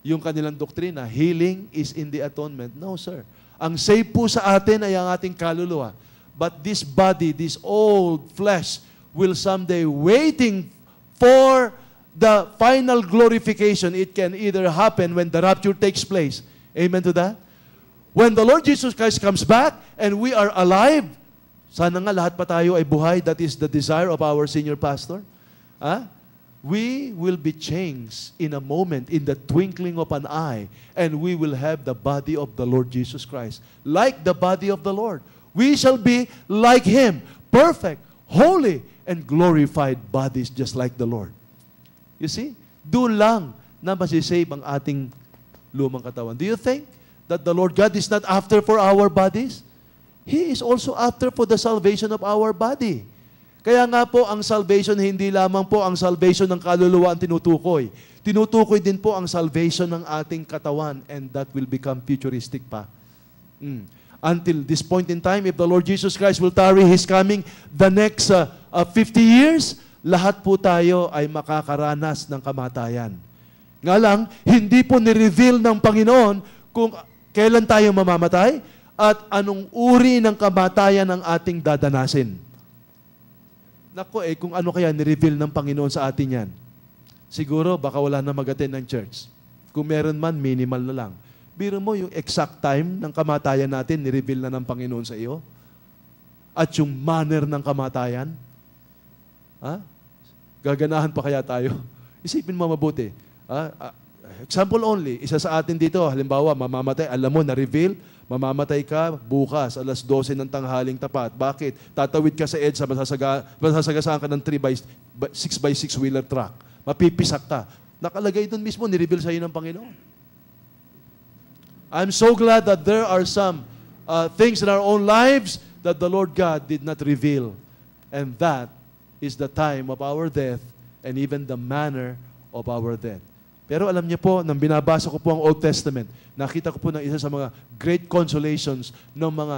yung kanilang doktrina, healing is in the atonement. No, sir. Ang save po sa atin ay ang ating kaluluwa. But this body, this old flesh, will someday waiting for the final glorification. It can either happen when the rapture takes place. Amen to that? When the Lord Jesus Christ comes back and we are alive, sana nga lahat pa tayo ay buhay. That is the desire of our senior pastor. We will be changed in a moment, in the twinkling of an eye, and we will have the body of the Lord Jesus Christ. Like the body of the Lord. We shall be like Him, perfect, holy, and glorified bodies just like the Lord. You see? Doon lang na masisave ang ating lumang katawan. Do you think that the Lord God is not after for our bodies? He is also after for the salvation of our body. Kaya nga po, ang salvation, hindi lamang po ang salvation ng kaluluwa ang tinutukoy. Tinutukoy din po ang salvation ng ating katawan, and that will become futuristic pa. Until this point in time, if the Lord Jesus Christ will tarry His coming the next 50 years, lahat po tayo ay makakaranas ng kamatayan. Nga lang, hindi po ni-reveal ng Panginoon kung kailan tayo mamamatay at anong uri ng kamatayan ang ating dadanasin. Nako kung ano kaya ni-reveal ng Panginoon sa atin yan. Siguro, baka wala na mag-attend ng church. Kung meron man, minimal na lang. Biro mo yung exact time ng kamatayan natin, ni-reveal na ng Panginoon sa iyo. At yung manner ng kamatayan. Gaganahan pa kaya tayo? Isipin mo mabuti. Example only, isa sa atin dito, halimbawa, mamamatay, alam mo, na-reveal, mamamatay ka bukas, alas 12 ng tanghaling tapat. Bakit? Tatawid ka sa EDSA, masasagasaan ka ng 6x6 wheeler truck. Mapipisak ka. Nakalagay doon mismo, ni-reveal sa iyo ng Panginoon. I'm so glad that there are some things in our own lives that the Lord God did not reveal. And that is the time of our death and even the manner of our death. Pero alam niyo po, nang binabasa ko po ang Old Testament, nakita ko po ng isa sa mga great consolations ng mga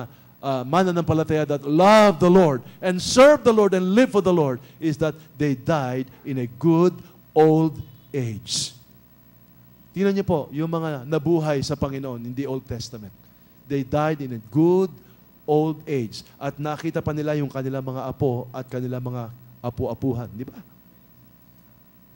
mananampalataya that love the Lord and serve the Lord and live for the Lord is that they died in a good old age. Tingnan niyo po, yung mga nabuhay sa Panginoon in the Old Testament. They died in a good old age. At nakita pa nila yung kanilang mga apo at kanilang mga apu-apuhan. Di ba?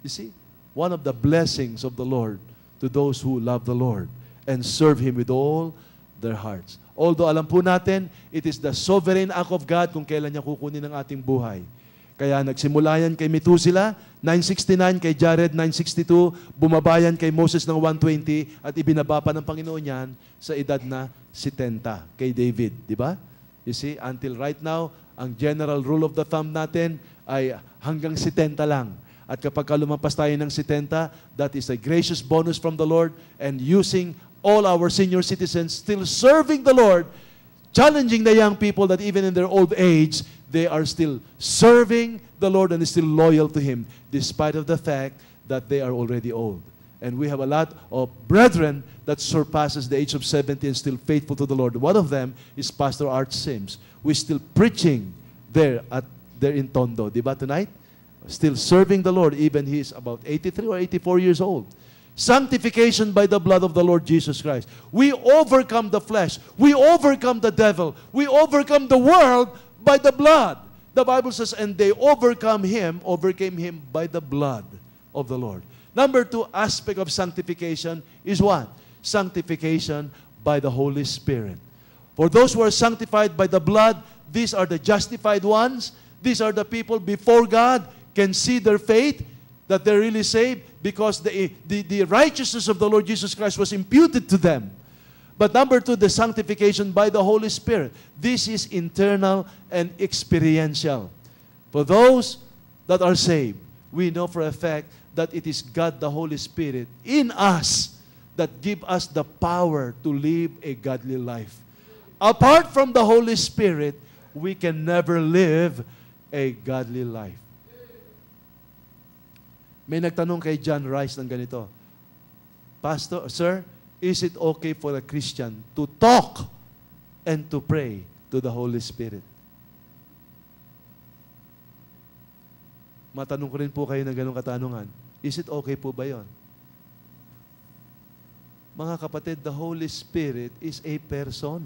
You see? One of the blessings of the Lord to those who love the Lord and serve Him with all their hearts. Although alam po natin, it is the sovereign act of God kung kailan niya kukunin ang ating buhay. Kaya nagsimula yan kay Methuselah, 969, kay Jared, 962, bumabayan kay Moses ng 120, at ibinaba pa ng Panginoon yan sa edad na 70, kay David. Di ba? You see, until right now, ang general rule of the thumb natin ay hanggang 70 lang At kapag lumampas tayo ng 70, that is a gracious bonus from the Lord, and using all our senior citizens still serving the Lord, challenging the young people that even in their old age, they are still serving the Lord and still loyal to Him, despite of the fact that they are already old. And we have a lot of brethren that surpasses the age of 70 and still faithful to the Lord. One of them is Pastor Art Sims, who is still preaching there in Tondo. Diba tonight? Still serving the Lord, even he is about 83 or 84 years old. Sanctification by the blood of the Lord Jesus Christ. We overcome the flesh. We overcome the devil. We overcome the world by the blood. The Bible says, and they overcame him by the blood of the Lord. Number 2 aspect of sanctification is what? Sanctification by the Holy Spirit. For those who are sanctified by the blood, these are the justified ones. These are the people before God can see their faith, that they're really saved, because the righteousness of the Lord Jesus Christ was imputed to them. But number 2, the sanctification by the Holy Spirit. This is internal and experiential. For those that are saved, we know for a fact that it is God the Holy Spirit in us that give us the power to live a godly life. Apart from the Holy Spirit, we can never live a godly life. May nagtanong kay John Rice ng ganito, Pastor, sir, is it okay for a Christian to talk and to pray to the Holy Spirit? Matanong ko rin po kayo ng ganong katanungan. Is it okay po ba yon? Mga kapatid, the Holy Spirit is a person.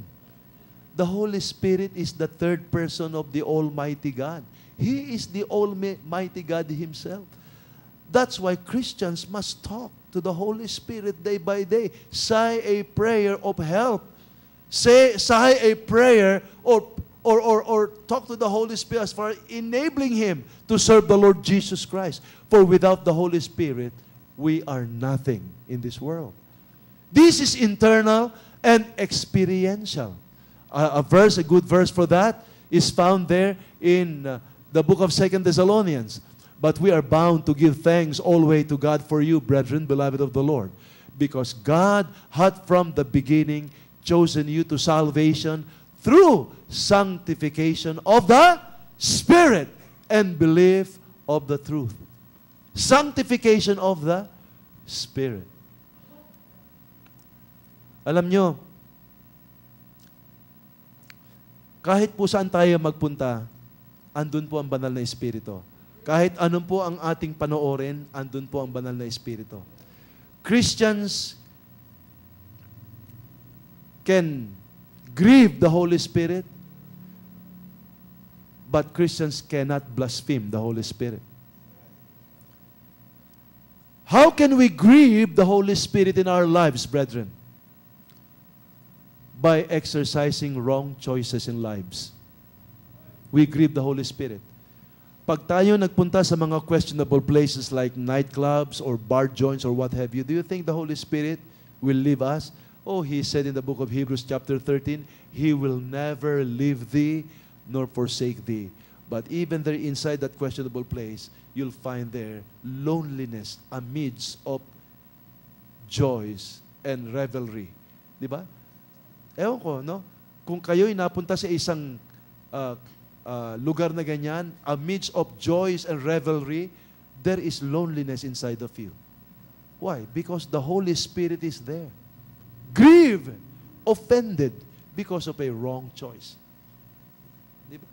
The Holy Spirit is the third person of the Almighty God. He is the Almighty God Himself. That's why Christians must talk to the Holy Spirit day by day. Say a prayer of help. Say a prayer or talk to the Holy Spirit as far as enabling Him to serve the Lord Jesus Christ. For without the Holy Spirit, we are nothing in this world. This is internal and experiential. A good verse for that is found there in the book of 2 Thessalonians. But we are bound to give thanks always to God for you, brethren, beloved of the Lord, because God had from the beginning chosen you to salvation through sanctification of the Spirit and belief of the truth. Sanctification of the Spirit. Alam nyo, kahit po saan tayo magpunta, andun po ang banal na Espiritu. Kahit anong po ang ating panoorin, andun po ang banal na Espiritu. Christians can grieve the Holy Spirit, but Christians cannot blaspheme the Holy Spirit. How can we grieve the Holy Spirit in our lives, brethren? By exercising wrong choices in lives. We grieve the Holy Spirit. Pag tayo nagpunta sa mga questionable places like nightclubs or bar joints or what have you, do you think the Holy Spirit will leave us? Oh, He said in the book of Hebrews chapter 13, He will never leave thee nor forsake thee. But even there inside that questionable place, you'll find there loneliness amidst of joys and revelry. Di ba? Ewan ko, no? Kung kayo'y napunta sa isang lugar na ganyan, amidst of joys and revelry, there is loneliness inside of you. Why? Because the Holy Spirit is there. Grieved, offended, because of a wrong choice. Diba?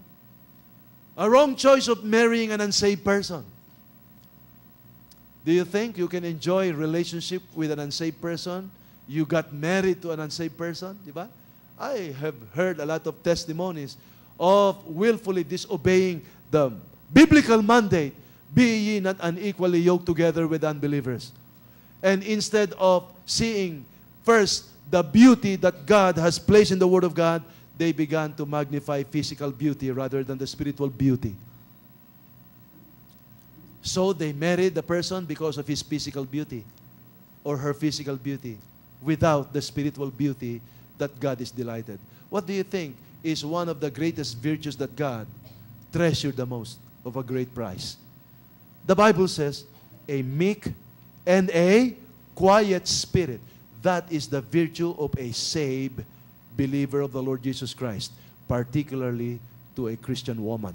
A wrong choice of marrying an unsaved person. Do you think you can enjoy relationship with an unsaved person? You got married to an unsaved person? Diba? I have heard a lot of testimonies of willfully disobeying the biblical mandate, be ye not unequally yoked together with unbelievers. And instead of seeing first the beauty that God has placed in the Word of God, they began to magnify physical beauty rather than the spiritual beauty. So they married the person because of his physical beauty or her physical beauty without the spiritual beauty that God is delighted. What do you think is one of the greatest virtues that God treasured the most of a great price? The Bible says, a meek and a quiet spirit. That is the virtue of a saved believer of the Lord Jesus Christ, particularly to a Christian woman.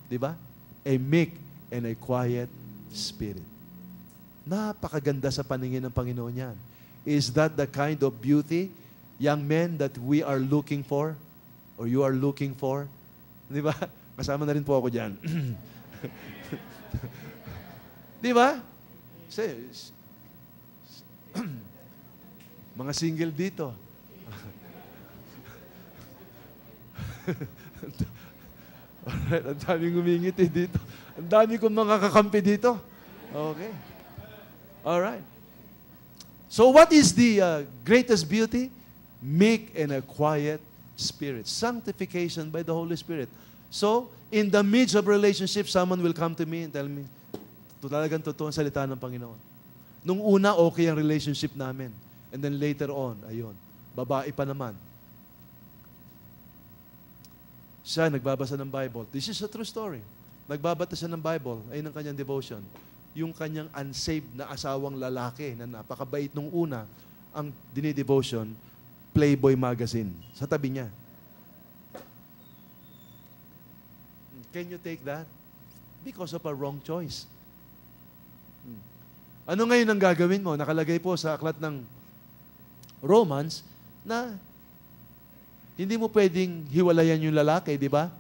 Diba? A meek and a quiet spirit. Napakaganda sa paningin ng Panginoon yan. Is that the kind of beauty, young men, that we are looking for? Or you are looking for? Diba? Kasama na rin po ako dyan. Diba? Mga single dito. Alright, ang daming ngumingiti dito. Ang dami kong mga kakampi dito. Okay. Alright. So what is the greatest beauty? Meek and a quiet spirit. Sanctification by the Holy Spirit. So, in the midst of relationship, someone will come to me and tell me, talagang totoo ang salita ng Panginoon. Nung una, okay ang relationship namin. And then later on, ayun, babae pa naman. Siya, nagbabasa ng Bible. This is a true story. Nagbabasa siya ng Bible, ayun ang kanyang devotion. Yung kanyang unsaved na asawang lalaki na napakabait nung una, ang dinidevotion, Playboy magazine. Sa tabi niya. Can you take that? Because of a wrong choice. Ano ngayon ang gagawin mo? Nakalagay po sa aklat ng Romans na hindi mo pwedeng hiwalayan yung lalaki, di ba?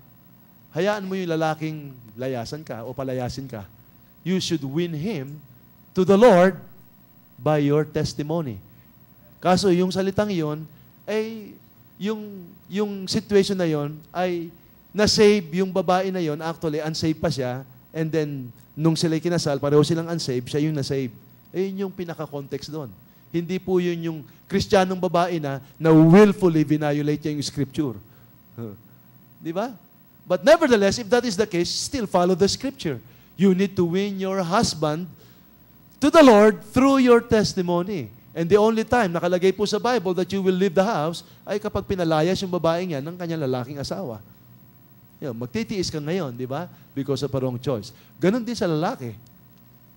Hayaan mo yung lalaking layasan ka o palayasin ka. You should win him to the Lord by your testimony. Kaso yung salitang yon ay yung situation na yon ay na-save yung babae na yon, actually unsaved pa siya, and then nung sila'y kinasal, pareho silang unsaved, siya yung na-save. Ayun yung pinaka-context doon. Hindi po yun yung Kristiyanong babae na willfully violate yung scripture. Di ba? But nevertheless, if that is the case, still follow the scripture. You need to win your husband to the Lord through your testimony. And the only time, nakalagay po sa Bible, that you will leave the house, ay kapag pinalayas yung babaeng yan ng kanyang lalaking asawa. Yan, magtitiis ka ngayon, di ba? Because of a wrong choice. Ganon din sa lalaki.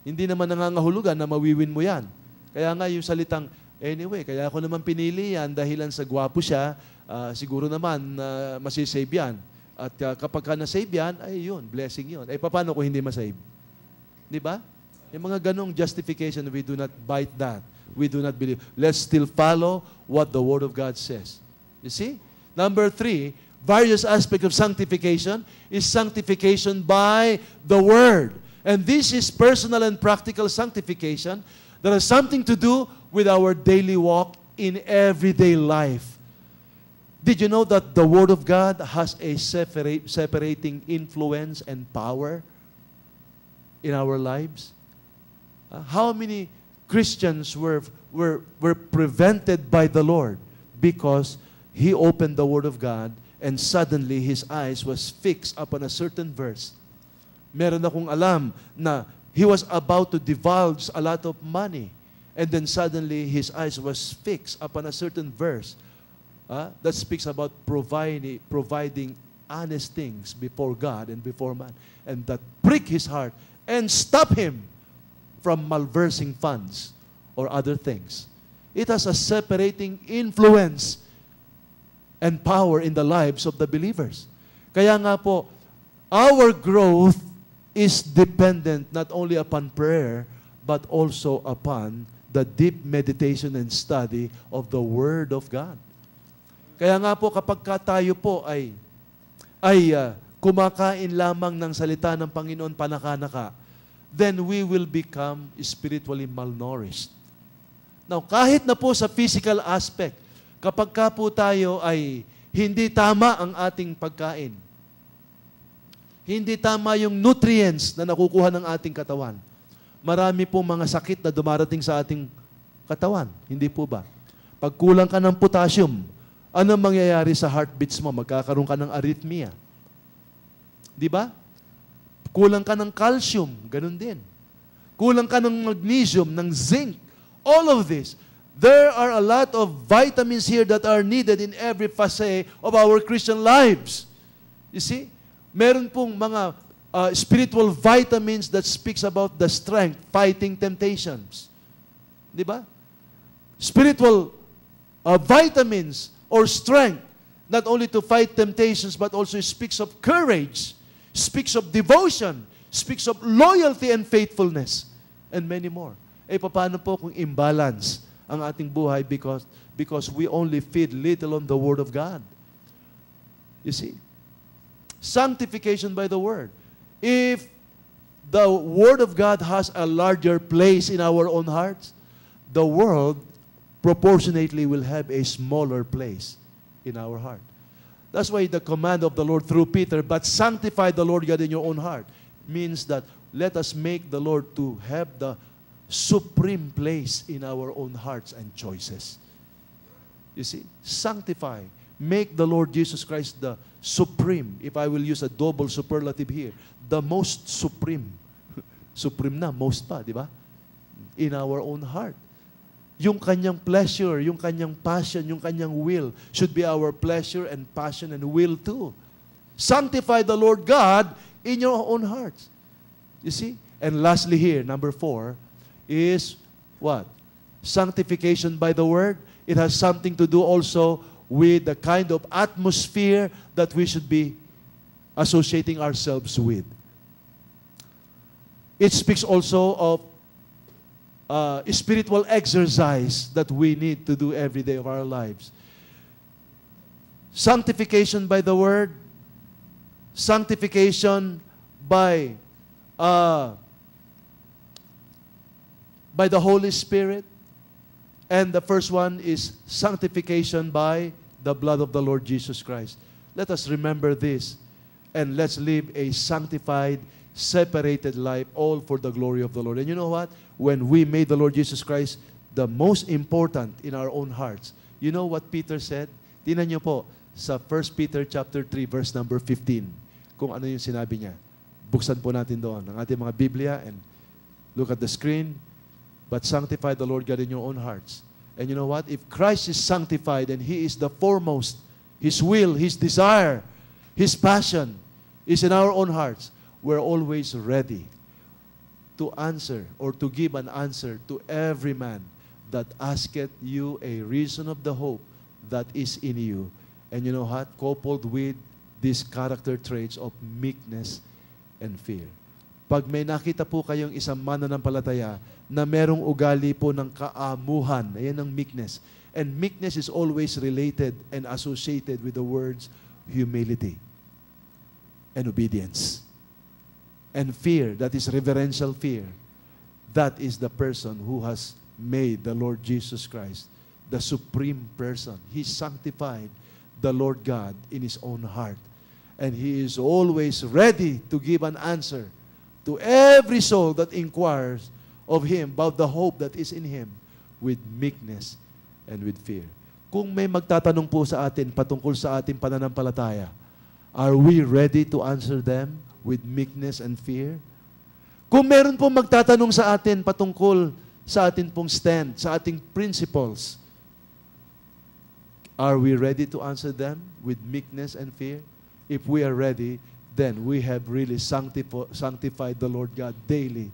Hindi naman nangangahulugan na mawiwin mo yan. Kaya nga yung salitang, anyway, kaya ako naman pinili yan dahilan sa gwapo siya, siguro naman masisave yan. At kapag ka na-save yan, ay yun, blessing yun. Eh, paano kung hindi ma-save? Di ba? Yung mga ganong justification, we do not bite that. We do not believe. Let's still follow what the Word of God says. You see? Number 3, various aspects of sanctification is sanctification by the Word. And this is personal and practical sanctification that has something to do with our daily walk in everyday life. Did you know that the Word of God has a separating influence and power in our lives? How many Christians were prevented by the Lord because He opened the Word of God and suddenly his eyes was fixed upon a certain verse. Meron akong alam na he was about to divulge a lot of money and then suddenly his eyes was fixed upon a certain verse that speaks about providing honest things before God and before man, and that prick his heart and stop him from malversing funds or other things. It has a separating influence and power in the lives of the believers. Kaya nga po, our growth is dependent not only upon prayer, but also upon the deep meditation and study of the Word of God. Kaya nga po, kapag tayo po ay kumakain lamang ng salita ng Panginoon panaka-naka, then we will become spiritually malnourished. Now, kahit na po sa physical aspect, kapag ka po tayo ay hindi tama ang ating pagkain, hindi tama yung nutrients na nakukuha ng ating katawan, marami po mga sakit na dumarating sa ating katawan. Hindi po ba? Pag kulang ka ng potassium, ano mangyayari sa heartbeats mo? Magkakaroon ka ng arrhythmia. Di ba? Kulang ka ng calcium, ganun din. Kulang ka ng magnesium, ng zinc. All of this. There are a lot of vitamins here that are needed in every facet of our Christian lives. You see? Meron pong mga spiritual vitamins that speaks about the strength fighting temptations. Di ba? Spiritual vitamins or strength, not only to fight temptations, but also speaks of courage, speaks of devotion, speaks of loyalty and faithfulness, and many more. Eh, paano po kung imbalance ang ating buhay because we only feed little on the Word of God? You see? Sanctification by the Word. If the Word of God has a larger place in our own hearts, the world proportionately will have a smaller place in our heart. That's why the command of the Lord through Peter, but sanctify the Lord God in your own heart, means that let us make the Lord to have the supreme place in our own hearts and choices. You see, sanctify. Make the Lord Jesus Christ the supreme. If I will use a double superlative here, the most supreme. Supreme na, most pa, di ba? In our own heart. Yung kanyang pleasure, yung kanyang passion, yung kanyang will should be our pleasure and passion and will too. Sanctify the Lord God in your own hearts. You see? And lastly here, number 4, is what? Sanctification by the Word. It has something to do also with the kind of atmosphere that we should be associating ourselves with. It speaks also of spiritual exercise that we need to do every day of our lives. Sanctification by the Word, sanctification by the Holy Spirit, and the first one is sanctification by the blood of the Lord Jesus Christ. Let us remember this, and let's live a sanctified, separated life, all for the glory of the Lord. And you know what? When we made the Lord Jesus Christ the most important in our own hearts, you know what Peter said? Tingnan niyo po sa 1 Peter chapter 3 verse number 15. Kung ano yung sinabi niya. Buksan po natin doon ang ating mga Biblia and look at the screen. But sanctify the Lord God in your own hearts. And you know what? If Christ is sanctified and He is the foremost, His will, His desire, His passion is in our own hearts, we're always ready to answer or to give an answer to every man that asketh you a reason of the hope that is in you. And you know what? Coupled with these character traits of meekness and fear. Pag may nakita po kayong isang mananampalataya na merong ugali po ng kaamuhan, ayan ang meekness. And meekness is always related and associated with the words humility and obedience. And fear, that is reverential fear. That is the person who has made the Lord Jesus Christ the supreme person. He sanctified the Lord God in His own heart. And He is always ready to give an answer to every soul that inquires of Him about the hope that is in Him with meekness and with fear. Kung may magtatanong po sa atin patungkol sa ating pananampalataya, are we ready to answer them with meekness and fear? Kung meron po magtatanong sa atin patungkol sa atin pong stand, sa ating principles, are we ready to answer them with meekness and fear? If we are ready, then we have really sanctified the Lord God daily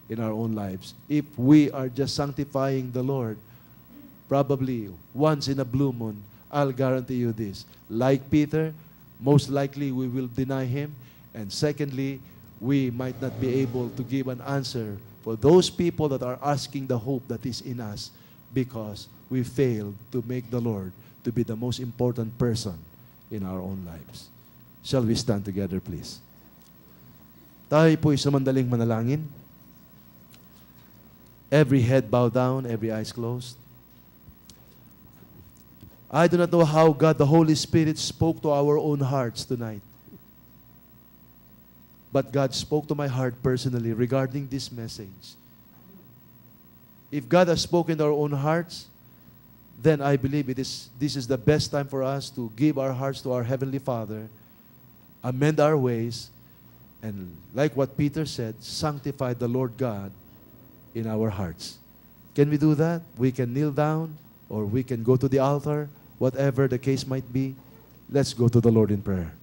in our own lives. If we are just sanctifying the Lord, probably once in a blue moon, I'll guarantee you this. Like Peter, most likely we will deny Him. And secondly, we might not be able to give an answer for those people that are asking the hope that is in us because we failed to make the Lord to be the most important person in our own lives. Shall we stand together, please? Tayo po'y samandaling manalangin. Every head bowed down, every eyes closed. I do not know how God, the Holy Spirit, spoke to our own hearts tonight. But God spoke to my heart personally regarding this message. If God has spoken to our own hearts, then I believe this is the best time for us to give our hearts to our Heavenly Father, amend our ways, and like what Peter said, sanctify the Lord God in our hearts. Can we do that? We can kneel down, or we can go to the altar, whatever the case might be. Let's go to the Lord in prayer.